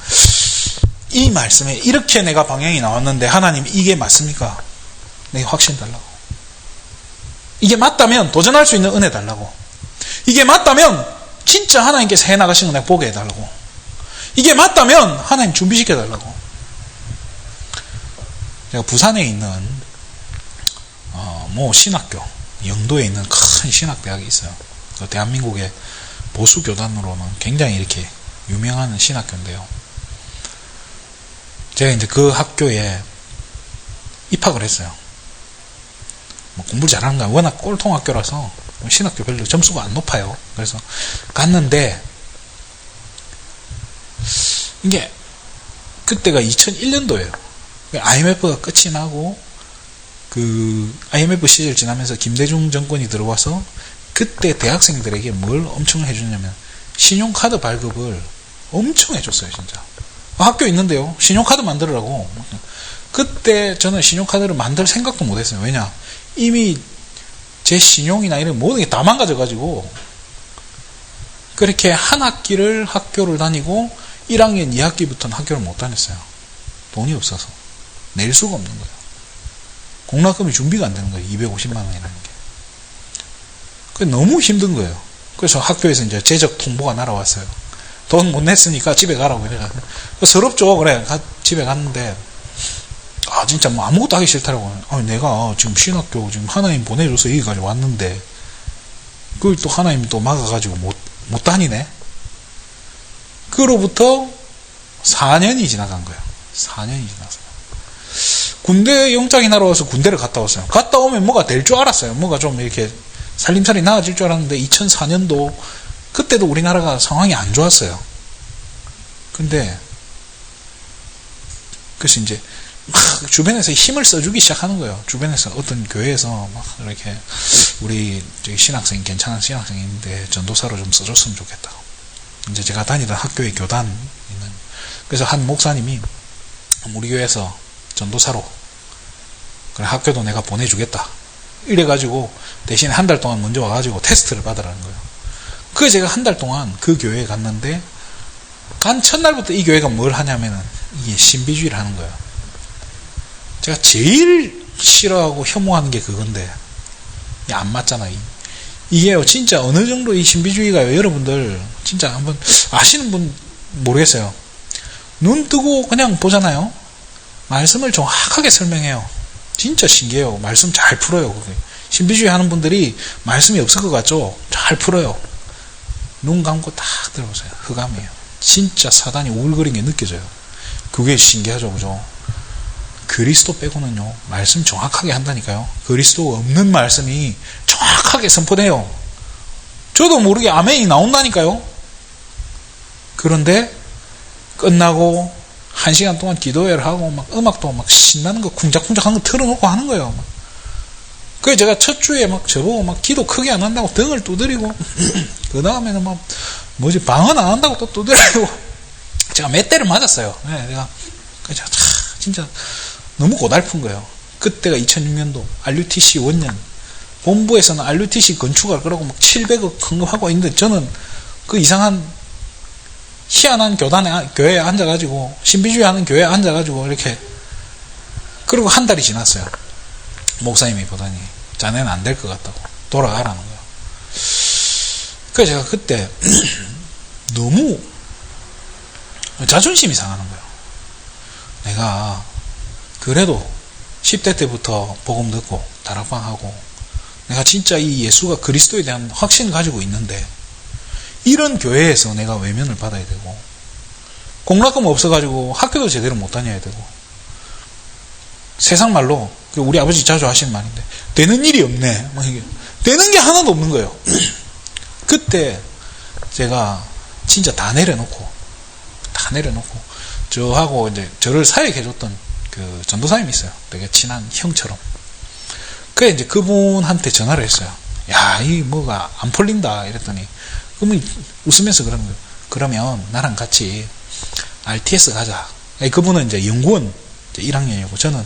이 말씀에 이렇게 내가 방향이 나왔는데 하나님 이게 맞습니까? 내가 확신 달라고. 이게 맞다면 도전할 수 있는 은혜 달라고. 이게 맞다면 진짜 하나님께서 해나가신 거 내가 보게 해달라고. 이게 맞다면 하나님 준비시켜달라고. 제가 부산에 있는 모 신학교, 영도에 있는 큰 신학대학이 있어요. 대한민국의 보수교단으로는 굉장히 이렇게 유명한 신학교인데요. 제가 이제 그 학교에 입학을 했어요. 뭐 공부를 잘하는 거야. 워낙 꼴통 학교라서 신학교 별로 점수가 안 높아요. 그래서 갔는데, 이게 그때가 2001년도예요. IMF가 끝이 나고 그 IMF 시절 지나면서 김대중 정권이 들어와서 그때 대학생들에게 뭘 엄청 해주냐면 신용카드 발급을 엄청 해줬어요. 진짜 학교 있는데요, 신용카드 만들으라고. 그때 저는 신용카드를 만들 생각도 못했어요. 왜냐, 이미 제 신용이나 이런 모든 게 다 망가져가지고 그렇게 한 학기를 학교를 다니고 1학년 2학기부터는 학교를 못 다녔어요. 돈이 없어서 낼 수가 없는 거예요. 공락금이 준비가 안 되는 거예요. 250만 원이라는 게. 그게 너무 힘든 거예요. 그래서 학교에서 이제 재적 통보가 날아왔어요. 돈 못 냈으니까 집에 가라고. 그래가지고 서럽죠. 그래, 집에 갔는데 진짜 뭐 아무것도 하기 싫다라고. 내가 지금 신학교 지금 하나님 보내줘서 여기까지 왔는데 그걸 또 하나님이 또 막아가지고 못 다니네. 그로부터 4년이 지나간 거예요. 4년이 지났어요. 군대 영장이 날아와서 군대를 갔다 왔어요. 갔다 오면 뭐가 될 줄 알았어요. 뭐가 좀 이렇게 살림살이 나아질 줄 알았는데 2004년도 그때도 우리나라가 상황이 안 좋았어요. 근데 그래서 이제 막 주변에서 힘을 써주기 시작하는 거예요. 주변에서 어떤 교회에서 막 이렇게 우리 저기 신학생, 괜찮은 신학생이 있는데 전도사로 좀 써줬으면 좋겠다. 이제 제가 다니던 학교의 교단 있는, 그래서 한 목사님이 우리 교회에서 전도사로, 그래 학교도 내가 보내주겠다. 이래가지고 대신에 한 달 동안 먼저 와가지고 테스트를 받으라는 거예요. 그래서 제가 한 달 동안 그 교회에 갔는데 간 첫날부터 이 교회가 뭘 하냐면은 이게 신비주의를 하는 거예요. 제가 제일 싫어하고 혐오하는 게 그건데 안 맞잖아. 이게요 진짜 어느 정도 이 신비주의가요, 여러분들 진짜 한번 아시는 분 모르겠어요. 눈 뜨고 그냥 보잖아요. 말씀을 정확하게 설명해요. 진짜 신기해요. 말씀 잘 풀어요. 그게. 신비주의 하는 분들이 말씀이 없을 것 같죠? 잘 풀어요. 눈 감고 딱 들어보세요. 흑암이에요. 진짜 사단이 우글거리는 게 느껴져요. 그게 신기하죠, 그죠? 그리스도 빼고는요, 말씀 정확하게 한다니까요. 그리스도 없는 말씀이 정확하게 선포돼요. 저도 모르게 아멘이 나온다니까요. 그런데 끝나고 1시간 동안 기도회를 하고 막 음악도 막 신나는 거 쿵작쿵작 하는 거 틀어놓고 하는 거예요. 그래서 제가 첫 주에 막 저보고 막 기도 크게 안 한다고 등을 두드리고 그 다음에는 방언 안 한다고 또 두드리고, 제가 몇 대를 맞았어요. 네, 내가 진짜 너무 고달픈 거예요. 그때가 2006년도 RUTC 원년, 본부에서는 RUTC 건축을 그러고 막 700억 헌금하고 있는데, 저는 그 이상한 희한한 교회에 앉아가지고, 신비주의 하는 교회에 앉아가지고 이렇게, 그리고 한 달이 지났어요. 목사님이 보더니 자네는 안 될 것 같다고 돌아가라는 거예요. 그래서 제가 그때 너무 자존심이 상하는 거예요. 내가 그래도 10대 때부터 복음 듣고 다락방하고 내가 진짜 이 예수가 그리스도에 대한 확신을 가지고 있는데, 이런 교회에서 내가 외면을 받아야 되고, 공락금 없어가지고 학교도 제대로 못 다녀야 되고, 세상 말로 우리 아버지 자주 하시는 말인데, 되는 일이 없네. 되는 게 하나도 없는 거예요. 그때 제가 진짜 다 내려놓고 저하고 이제 저를 사역해줬던 그 전도사님이 있어요. 되게 친한 형처럼. 그래 이제 그분한테 전화를 했어요. 야, 이 뭐가 안 풀린다 이랬더니, 그분이 웃으면서 그러는 거예요. 그러면 나랑 같이 RTS 가자. 그분은 이제 연구원 1학년이고 저는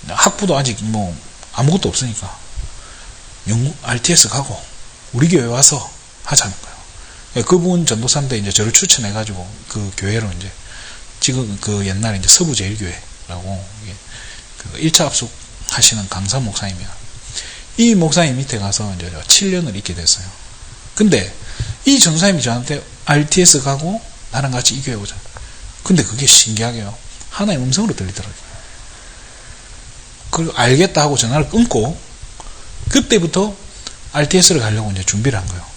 학부도 아직 아무것도 없으니까 RTS 가고 우리 교회 와서 하자는 거예요. 그분 전도사인데 이제 저를 추천해가지고 그 교회로 이제 지금 그 옛날에 이제 서부제일교회라고 그 1차 합숙 하시는 강사 목사님이야. 이 목사님 밑에 가서 이제 7년을 있게 됐어요. 근데 이 전도사님이 저한테 RTS 가고 나랑 같이 이 교회 오자. 근데 그게 신기하게요. 하나의 음성으로 들리더라고요. 그리고 알겠다 하고 전화를 끊고, 그때부터 RTS를 가려고 이제 준비를 한 거예요.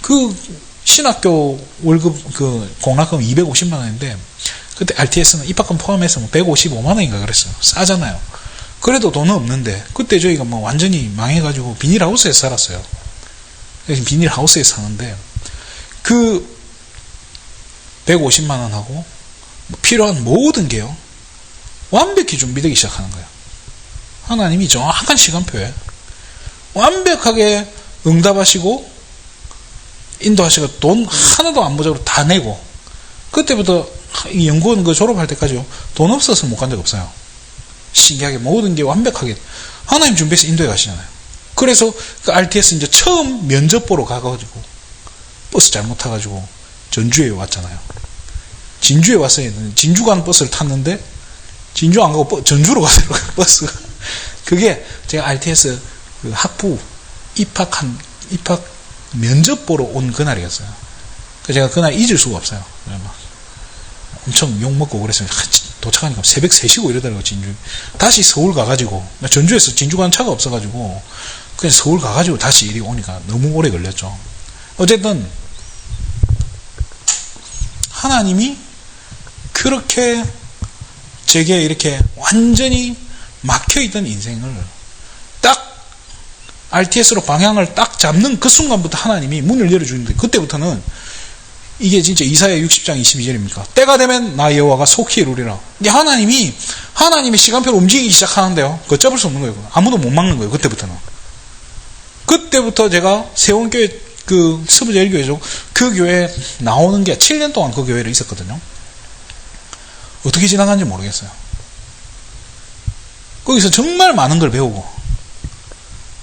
그 신학교 월급 그 공락금 250만 원인데, 그때 RTS는 입학금 포함해서 155만 원인가 그랬어요. 싸잖아요. 그래도 돈은 없는데, 그때 저희가 완전히 망해가지고 비닐하우스에서 살았어요. 비닐하우스에서 사는데, 그 150만 원하고 필요한 모든 게요, 완벽히 준비되기 시작하는 거예요. 하나님이 정확한 시간표에 완벽하게 응답하시고 인도하시고, 돈 하나도 안 모자고 다 내고, 그때부터 이 연구원 그 졸업할 때까지요, 돈 없어서 못 간 적 없어요. 신기하게 모든 게 완벽하게 하나님 준비해서 인도에 가시잖아요. 그래서 그 RTS 이제 처음 면접 보러 가가지고 버스 잘못 타가지고 전주에 왔잖아요. 진주에 왔어야 했는데 진주 가는 버스를 탔는데 진주 안 가고 전주로 가더라고요, 버스가. 그게 제가 RTS 그 학부 입학 면접 보러 온 그날이었어요. 그래서 제가 그날 잊을 수가 없어요. 막 엄청 욕먹고 그랬어요. 도착하니까 새벽 3시고 이러더라고요, 진주. 다시 서울 가가지고, 전주에서 진주 가는 차가 없어가지고 그냥 서울 가가지고 다시 이리 오니까 너무 오래 걸렸죠. 어쨌든 하나님이 그렇게 제게 이렇게 완전히 막혀있던 인생을 딱 RTS로 방향을 딱 잡는 그 순간부터 하나님이 문을 열어주는데, 그때부터는 이게 진짜 이사야 60장 22절입니까? 때가 되면 나 여호와가 속히 이루리라. 이게 하나님이 시간표로 움직이기 시작하는데요, 그거 잡을 수 없는 거예요. 아무도 못 막는 거예요. 그때부터 제가 세원교회 그 서부제일교회죠, 그 교회에 나오는 게 7년 동안 그 교회를 있었거든요. 어떻게 지나간지 모르겠어요. 거기서 정말 많은 걸 배우고,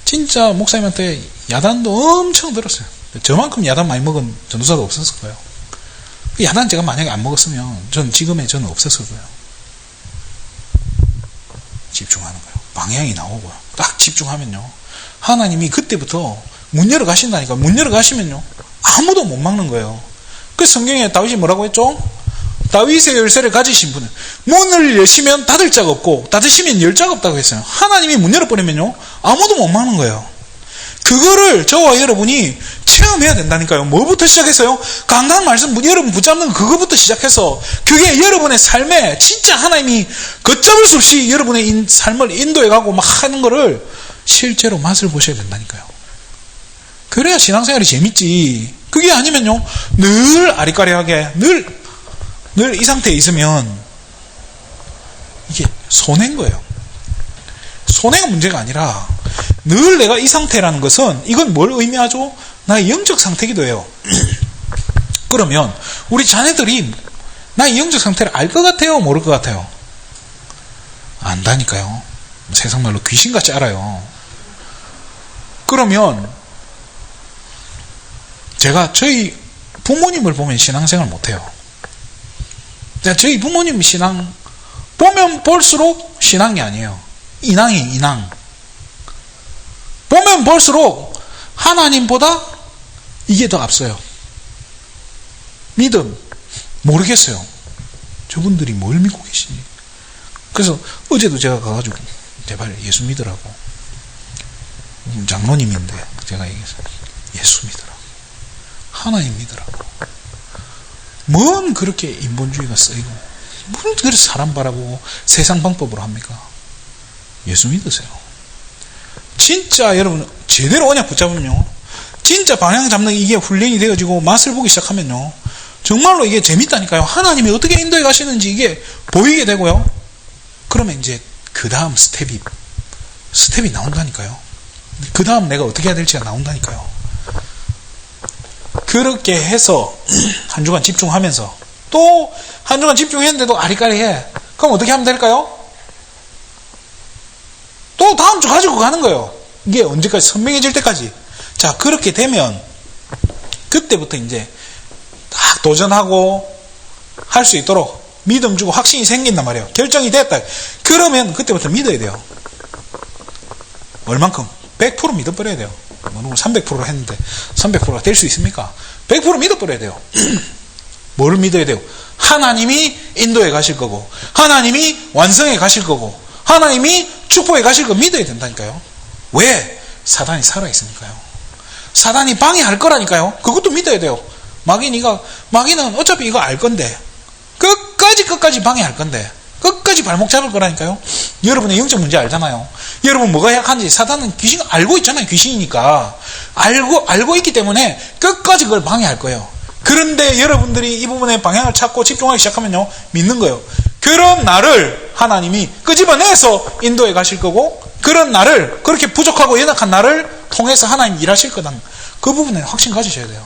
진짜 목사님한테 야단도 엄청 들었어요. 저만큼 야단 많이 먹은 전도사도 없었을 거예요. 야단 제가 만약에 안 먹었으면 저는 없었을 거예요. 집중하는 거예요. 방향이 나오고요. 딱 집중하면요, 하나님이 그때부터 문 열어 가신다니까. 문 열어 가시면요, 아무도 못 막는 거예요. 그래서 성경에 다윗이 뭐라고 했죠? 다윗의 열쇠를 가지신 분은 문을 여시면 닫을 자가 없고 닫으시면 열 자가 없다고 했어요. 하나님이 문 열어버리면요, 아무도 못 막는 거예요. 그거를 저와 여러분이 체험해야 된다니까요. 뭐부터 시작했어요? 강단 말씀 여러분 붙잡는 그거부터 시작해서, 그게 여러분의 삶에 진짜 하나님이 걷잡을 수 없이 여러분의 삶을 인도해가고 막 하는 거를 실제로 맛을 보셔야 된다니까요. 그래야 신앙생활이 재밌지. 그게 아니면요, 늘 아리까리하게 늘 이 상태에 있으면 이게 손해인 거예요. 손해가 문제가 아니라 늘 내가 이 상태라는 것은, 이건 뭘 의미하죠? 나의 영적 상태이기도 해요. 그러면 우리 자녀들이 나의 영적 상태를 알 것 같아요? 모를 것 같아요? 안다니까요. 세상말로 귀신같이 알아요. 그러면 제가 저희 부모님을 보면 신앙생활 못해요. 저희 부모님 신앙 보면 볼수록 신앙이 아니에요. 인앙. 보면 볼수록 하나님보다 이게 더 앞서요. 믿음 모르겠어요. 저분들이 뭘 믿고 계시니. 그래서 어제도 제가 가가지고 제발 예수 믿으라고, 장로님인데 제가 얘기했어요. 예수 믿으라고, 하나님 믿으라고. 뭔 그렇게 인본주의가 쓰이고 뭔 그렇게 사람 바라보고 세상 방법으로 합니까? 예수 믿으세요. 진짜 여러분 제대로 언약 붙잡으면요, 진짜 방향 잡는 이게 훈련이 되어지고 맛을 보기 시작하면요, 정말로 이게 재밌다니까요. 하나님이 어떻게 인도해 가시는지 이게 보이게 되고요. 그러면 이제 그 다음 스텝이 나온다니까요. 그 다음 내가 어떻게 해야 될지가 나온다니까요. 그렇게 해서 한 주간 집중하면서 또 한 주간 집중했는데도 아리까리해. 그럼 어떻게 하면 될까요? 또 다음 주 가지고 가는 거예요. 이게 언제까지? 선명해질 때까지. 자, 그렇게 되면 그때부터 이제 딱 도전하고 할 수 있도록 믿음 주고 확신이 생긴단 말이에요. 결정이 됐다. 그러면 그때부터 믿어야 돼요. 얼만큼? 100% 믿어버려야 돼요. 300%로 했는데 300%가 될 수 있습니까? 100% 믿어버려야 돼요. 뭐를 믿어야 돼요? 하나님이 인도해 가실 거고, 하나님이 완성해 가실 거고, 하나님이 축복해 가실 거 믿어야 된다니까요. 왜? 사단이 살아있으니까요. 사단이 방해할 거라니까요. 그것도 믿어야 돼요. 마귀는 어차피 이거 알 건데, 끝까지 방해할 건데, 끝까지 발목 잡을 거라니까요. 여러분의 영적 문제 알잖아요. 여러분 뭐가 약한지 사단은 귀신 알고 있잖아요. 귀신이니까 알고 있기 때문에 끝까지 그걸 방해할 거예요. 그런데 여러분들이 이 부분에 방향을 찾고 집중하기 시작하면요, 믿는 거예요. 그런 나를 하나님이 끄집어내서 인도해 가실 거고, 그런 나를, 그렇게 부족하고 연약한 나를 통해서 하나님 일하실 거다. 그 부분에 확신 가지셔야 돼요.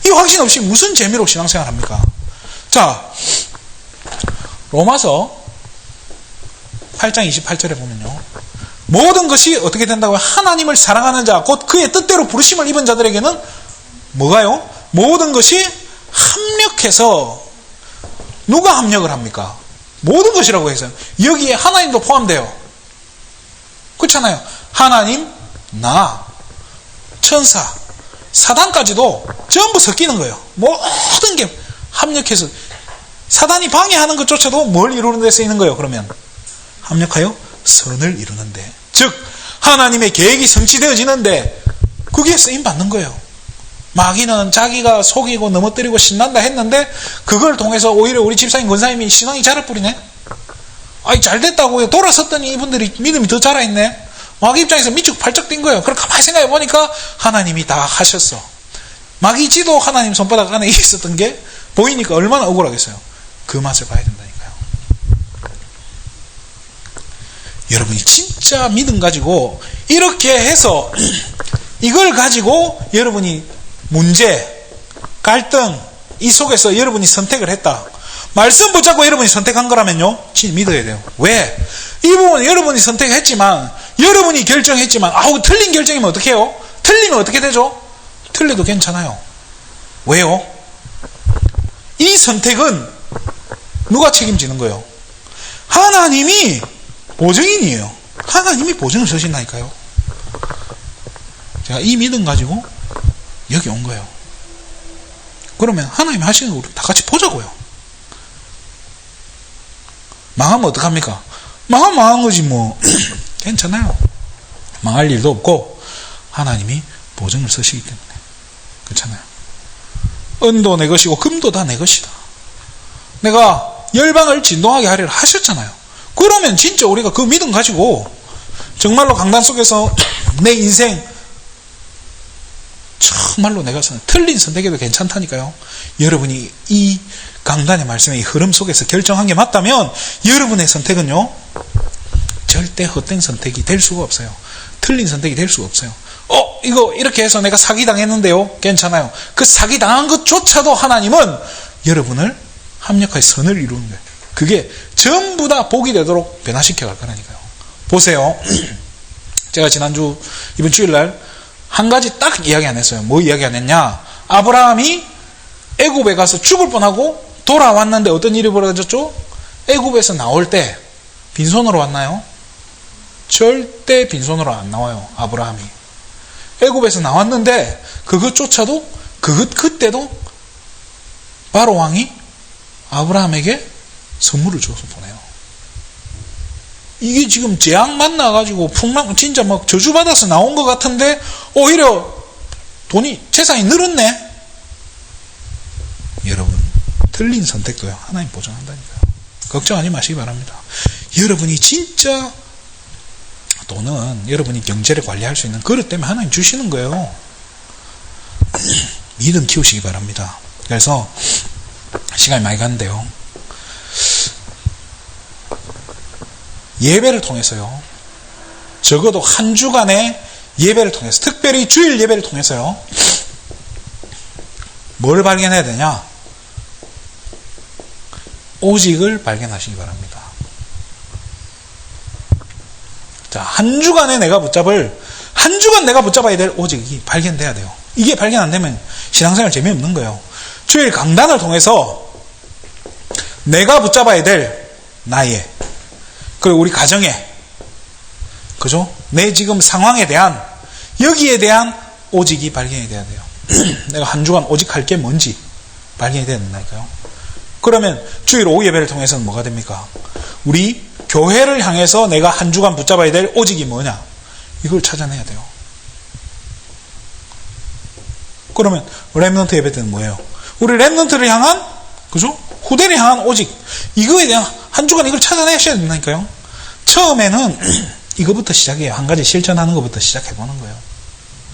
이 확신 없이 무슨 재미로 신앙생활 합니까? 자, 로마서 8장 28절에 보면요, 모든 것이 어떻게 된다고요? 하나님을 사랑하는 자, 곧 그의 뜻대로 부르심을 입은 자들에게는 뭐가요? 모든 것이 합력해서, 누가 합력을 합니까? 모든 것이라고 해서 여기에 하나님도 포함돼요. 그렇잖아요. 하나님, 나, 천사, 사단까지도 전부 섞이는 거예요. 모든 게 합력해서, 사단이 방해하는 것조차도 뭘 이루는 데 쓰이는 거예요. 그러면 합력하여 선을 이루는데, 즉 하나님의 계획이 성취되어지는데 그게 쓰임받는 거예요. 마귀는 자기가 속이고 넘어뜨리고 신난다 했는데 그걸 통해서 오히려 우리 집사님 권사님이 신앙이 자를 뿌리네. 아이, 잘됐다고요. 돌아섰더니 이분들이 믿음이 더 자라있네. 마귀 입장에서 미치고 팔쩍 뛴 거예요. 그럼 가만히 생각해 보니까 하나님이 다 하셨어. 마귀지도 하나님 손바닥 안에 있었던 게 보이니까 얼마나 억울하겠어요. 그 맛을 봐야 된다니까요. 여러분이 진짜 믿음 가지고 이렇게 해서 이걸 가지고 여러분이 문제, 갈등, 이 속에서 여러분이 선택을 했다. 말씀 붙잡고 여러분이 선택한 거라면요, 진짜 믿어야 돼요. 왜? 이 부분은 여러분이 선택했지만, 여러분이 결정했지만, 틀린 결정이면 어떻게 해요? 틀리면 어떻게 되죠? 틀려도 괜찮아요. 왜요? 이 선택은 누가 책임지는 거예요? 하나님이 보증인이에요. 하나님이 보증을 서신다니까요. 제가 이 믿음 가지고 여기 온 거예요. 그러면 하나님이 하시는 거 우리 다 같이 보자고요. 망하면 어떡합니까? 망한 거지 뭐. 괜찮아요. 망할 일도 없고 하나님이 보증을 서시기 때문에 괜찮아요. 은도 내 것이고 금도 다 내 것이다. 내가 열방을 진동하게 하리라 하셨잖아요. 그러면 진짜 우리가 그 믿음 가지고 정말로 강단 속에서 내 인생 정말로 내가 틀린 선택해도 괜찮다니까요. 여러분이 이 강단의 말씀의 이 흐름 속에서 결정한 게 맞다면 여러분의 선택은요, 절대 헛된 선택이 될 수가 없어요. 틀린 선택이 될 수가 없어요. 이거 이렇게 해서 내가 사기당했는데요. 괜찮아요. 그 사기당한 것조차도 하나님은 여러분을 합력하여 선을 이루는 거예요. 그게 전부 다 복이 되도록 변화시켜 갈 거라니까요. 보세요. 제가 지난주 이번 주일날 한 가지 딱 이야기 안 했어요. 뭐 이야기 안 했냐? 아브라함이 애굽에 가서 죽을 뻔하고 돌아왔는데 어떤 일이 벌어졌죠? 애굽에서 나올 때 빈손으로 왔나요? 절대 빈손으로 안 나와요. 아브라함이 애굽에서 나왔는데 그것조차도 그때도 바로 왕이 아브라함에게 선물을 줘서 보내요. 이게 지금 재앙 만나가지고 풍랑 진짜 막 저주받아서 나온 것 같은데 오히려 재산이 늘었네. 여러분, 틀린 선택도요 하나님 보장한다니까요. 걱정하지 마시기 바랍니다. 여러분이 진짜 돈은 여러분이 경제를 관리할 수 있는 그릇 때문에 하나님 주시는 거예요. 믿음 키우시기 바랍니다. 그래서 시간이 많이 갔는데요. 예배를 통해서요. 적어도 한 주간의 예배를 통해서, 특별히 주일 예배를 통해서요. 뭘 발견해야 되냐? 오직을 발견하시기 바랍니다. 자, 한 주간 내가 붙잡아야 될 오직이 발견돼야 돼요. 이게 발견 안 되면 신앙생활 재미없는 거예요. 주일 강단을 통해서 내가 붙잡아야 될 나의, 그리고 우리 가정에, 그죠? 내 지금 상황에 대한, 여기에 대한 오직이 발견이 돼야 돼요. 내가 한 주간 오직할 게 뭔지 발견이 돼야 된다니까요. 그러면 주일 오후 예배를 통해서는 뭐가 됩니까? 우리 교회를 향해서 내가 한 주간 붙잡아야 될 오직이 뭐냐? 이걸 찾아내야 돼요. 그러면 렘넌트 예배 때는 뭐예요? 우리 렘넌트를 향한, 그죠? 후대를 향한 오직, 이거에 대한 한 주간 이걸 찾아내셔야 된다니까요. 처음에는 이거부터 시작해요. 한 가지 실천하는 것부터 시작해보는 거예요.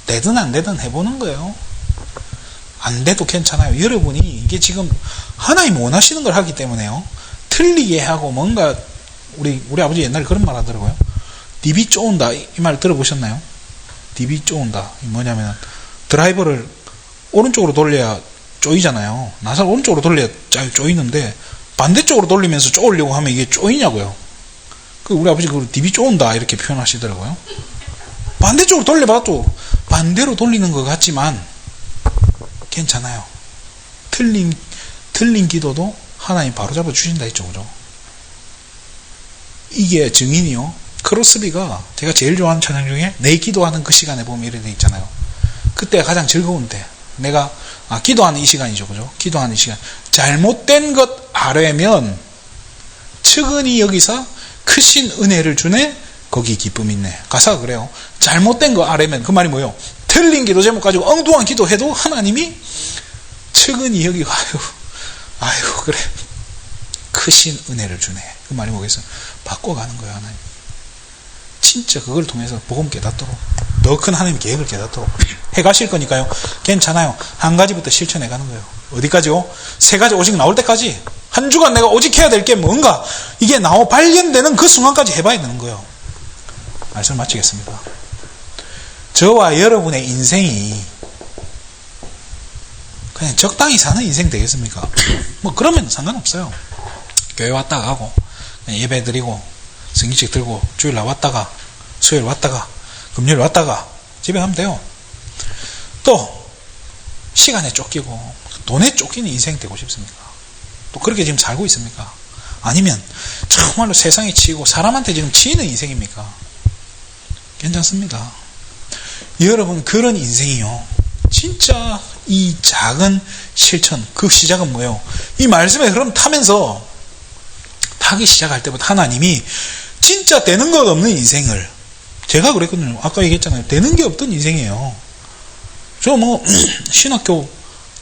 되든 안 되든 해보는 거예요. 안 돼도 괜찮아요. 여러분이 이게 지금 하나님 원하시는 걸 하기 때문에요. 틀리게 하고 뭔가, 우리 아버지 옛날에 그런 말 하더라고요. 디비 쪼온다. 이 말 들어보셨나요? 디비 쪼온다. 뭐냐면 드라이버를 오른쪽으로 돌려야 쪼이잖아요. 나사를 오른쪽으로 돌려야 잘 쪼이는데 반대쪽으로 돌리면서 쪼으려고 하면 이게 쪼이냐고요. 우리 아버지 그걸 디비 쪼온다 이렇게 표현하시더라고요. 반대쪽으로 돌려봐도 반대로 돌리는 것 같지만 괜찮아요. 틀린 기도도 하나님 바로잡아 주신다 했죠. 그죠? 이게 증인이요. 크로스비가 제가 제일 좋아하는 찬양 중에 내 기도하는 그 시간에 보면 이렇게 돼 있잖아요. 그때가 가장 즐거운 때. 내가 기도하는 이 시간이죠. 그죠? 기도하는 이 시간. 잘못된 것 아래면 측은히 여기서 크신 은혜를 주네 거기 기쁨이 있네. 가사가 그래요. 잘못된 거 아래면 그 말이 뭐예요? 틀린 기도 제목 가지고 엉뚱한 기도해도 하나님이 측은히 여기가 아유 그래 크신 은혜를 주네. 그 말이 뭐겠어요? 바꿔가는 거예요. 하나님 진짜 그걸 통해서 복음 깨닫도록, 더 큰 하나님 계획을 깨닫도록 해가실 거니까요. 괜찮아요. 한 가지부터 실천해가는 거예요. 어디까지요? 3가지 오직 나올 때까지. 한 주간 내가 오직 해야 될 게 뭔가 이게 발견되는 그 순간까지 해봐야 되는 거예요. 말씀을 마치겠습니다. 저와 여러분의 인생이 그냥 적당히 사는 인생 되겠습니까? 뭐 그러면 상관없어요. 교회 왔다가 가고 예배 드리고 성경책 들고 주일 나왔다가 수요일 왔다가 금요일 왔다가 집에 가면 돼요. 또 시간에 쫓기고 돈에 쫓기는 인생 되고 싶습니까? 또 그렇게 지금 살고 있습니까? 아니면 정말로 세상에 치이고 사람한테 지금 치이는 인생입니까? 괜찮습니다. 여러분 그런 인생이요. 진짜 이 작은 실천, 그 시작은 뭐예요? 이 말씀의 흐름 타면서 타기 시작할 때부터 하나님이 진짜 되는 것 없는 인생을, 제가 그랬거든요. 아까 얘기했잖아요. 되는 게 없던 인생이에요. 저 신학교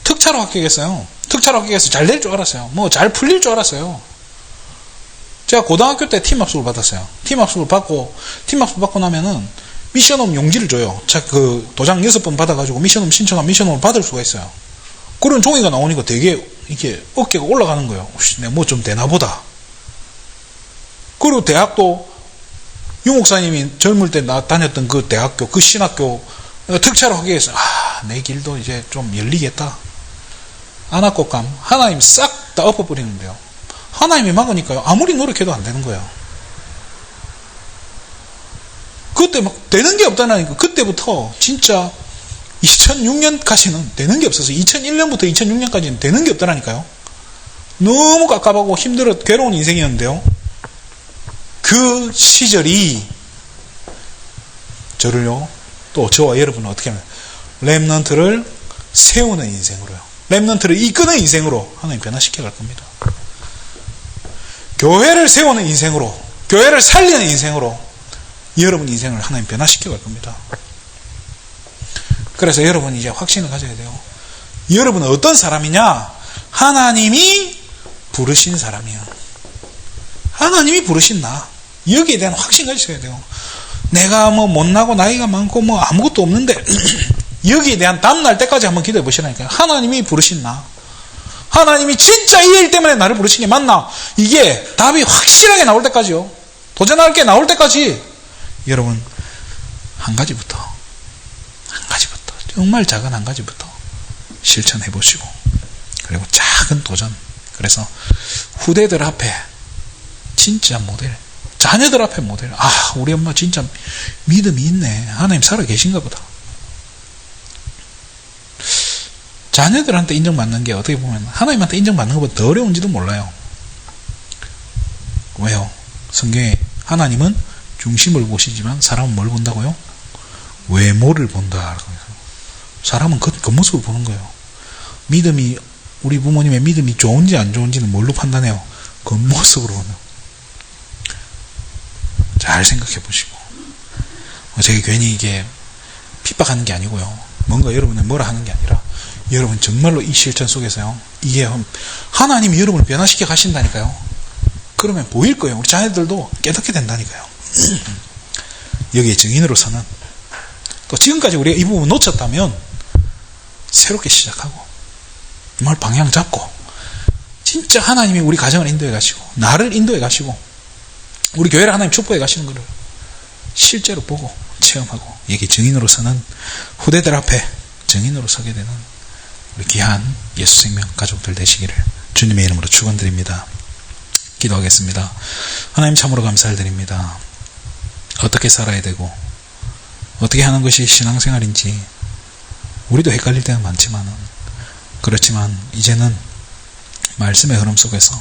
특차로 합격했어요. 특차로 합격해서 잘 될 줄 알았어요. 잘 풀릴 줄 알았어요. 제가 고등학교 때 팀합숙을 받았어요. 팀합숙을 받고 나면은 미션홈 용지를 줘요. 그 도장 6번 받아가지고 미션홈 신청한 미션홈을 받을 수가 있어요. 그런 종이가 나오니까 되게 이렇게 어깨가 올라가는 거예요. 내가 뭐 좀 되나 보다. 그리고 대학도 유 목사님이 젊을 때 나 다녔던 그 대학교, 그 신학교 특차로 하기 위해서 내 길도 이제 좀 열리겠다. 안압곡감 하나님 싹 다 엎어버리는데요. 하나님이 막으니까요. 아무리 노력해도 안 되는 거예요. 그때 막 되는 게 없다니까. 그때부터 진짜 2006년까지는 되는 게 없어서 2001년부터 2006년까지는 되는 게 없다니까요. 너무 깝깝하고 힘들어 괴로운 인생이었는데요. 그 시절이 저를요, 또 저와 여러분은 어떻게 하면 렘넌트를 세우는 인생으로요. 렘넌트를 이끄는 인생으로 하나님 변화시켜 갈 겁니다. 교회를 세우는 인생으로, 교회를 살리는 인생으로 여러분 인생을 하나님 변화시켜 갈 겁니다. 그래서 여러분이 이제 확신을 가져야 돼요. 여러분은 어떤 사람이냐? 하나님이 부르신 사람이야. 하나님이 부르신 나. 여기에 대한 확신 가지셔야 돼요. 내가 뭐 못나고 나이가 많고 뭐 아무것도 없는데 여기에 대한 다음날 때까지 한번 기도해 보시라니까요. 하나님이 부르신 나. 하나님이 진짜 이 일 때문에 나를 부르신 게 맞나? 이게 답이 확실하게 나올 때까지요. 도전할 게 나올 때까지 여러분 한 가지부터 정말 작은 한 가지부터 실천해 보시고, 그리고 작은 도전. 그래서 후대들 앞에 진짜 모델, 자녀들 앞에 모델. 우리 엄마 진짜 믿음이 있네. 하나님 살아 계신가 보다. 자녀들한테 인정받는 게 어떻게 보면 하나님한테 인정받는 것보다 더 어려운지도 몰라요. 왜요? 성경에 하나님은 중심을 보시지만 사람은 뭘 본다고요? 외모를 본다. 사람은 겉모습을 보는 거예요. 믿음이, 우리 부모님의 믿음이 좋은지 안 좋은지는 뭘로 판단해요? 겉모습으로 보면. 잘 생각해 보시고. 제가 괜히 이게 핍박하는 게 아니고요. 뭔가 여러분을 뭐라 하는 게 아니라, 여러분 정말로 이 실천 속에서요, 이게 하나님이 여러분을 변화시켜 가신다니까요. 그러면 보일 거예요. 우리 자녀들도 깨닫게 된다니까요. 여기에 증인으로 서는, 또 지금까지 우리가 이 부분 놓쳤다면 새롭게 시작하고 정말 방향 잡고 진짜 하나님이 우리 가정을 인도해 가시고 나를 인도해 가시고 우리 교회를 하나님 축복해 가시는 것을 실제로 보고 체험하고 여기 증인으로서는 후대들 앞에 증인으로 서게 되는 우리 귀한 예수 생명 가족들 되시기를 주님의 이름으로 축원드립니다. 기도하겠습니다. 하나님 참으로 감사를 드립니다. 어떻게 살아야 되고 어떻게 하는 것이 신앙생활인지 우리도 헷갈릴 때가 많지만, 그렇지만 이제는 말씀의 흐름 속에서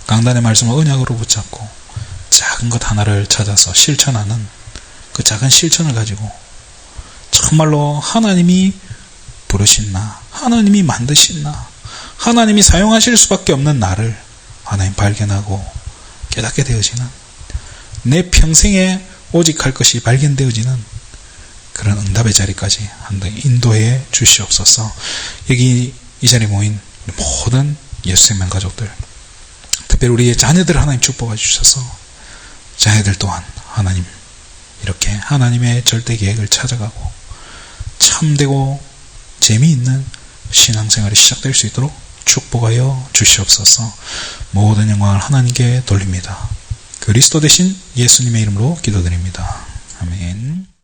강단의 말씀을 언약으로 붙잡고 작은 것 하나를 찾아서 실천하는 그 작은 실천을 가지고 정말로 하나님이 부르신 나, 하나님이 만드신 나, 하나님이 사용하실 수밖에 없는 나를 하나님 발견하고 깨닫게 되어지는, 내 평생에 오직 할 것이 발견되어지는 그런 응답의 자리까지 한번 인도해 주시옵소서. 여기 이 자리에 모인 모든 예수 생명 가족들, 특별히 우리의 자녀들 하나님 축복해 주셔서 자녀들 또한 하나님 이렇게 하나님의 절대 계획을 찾아가고 참되고 재미있는 신앙생활이 시작될 수 있도록 축복하여 주시옵소서. 모든 영광을 하나님께 돌립니다. 그리스도 대신 예수님의 이름으로 기도드립니다. 아멘.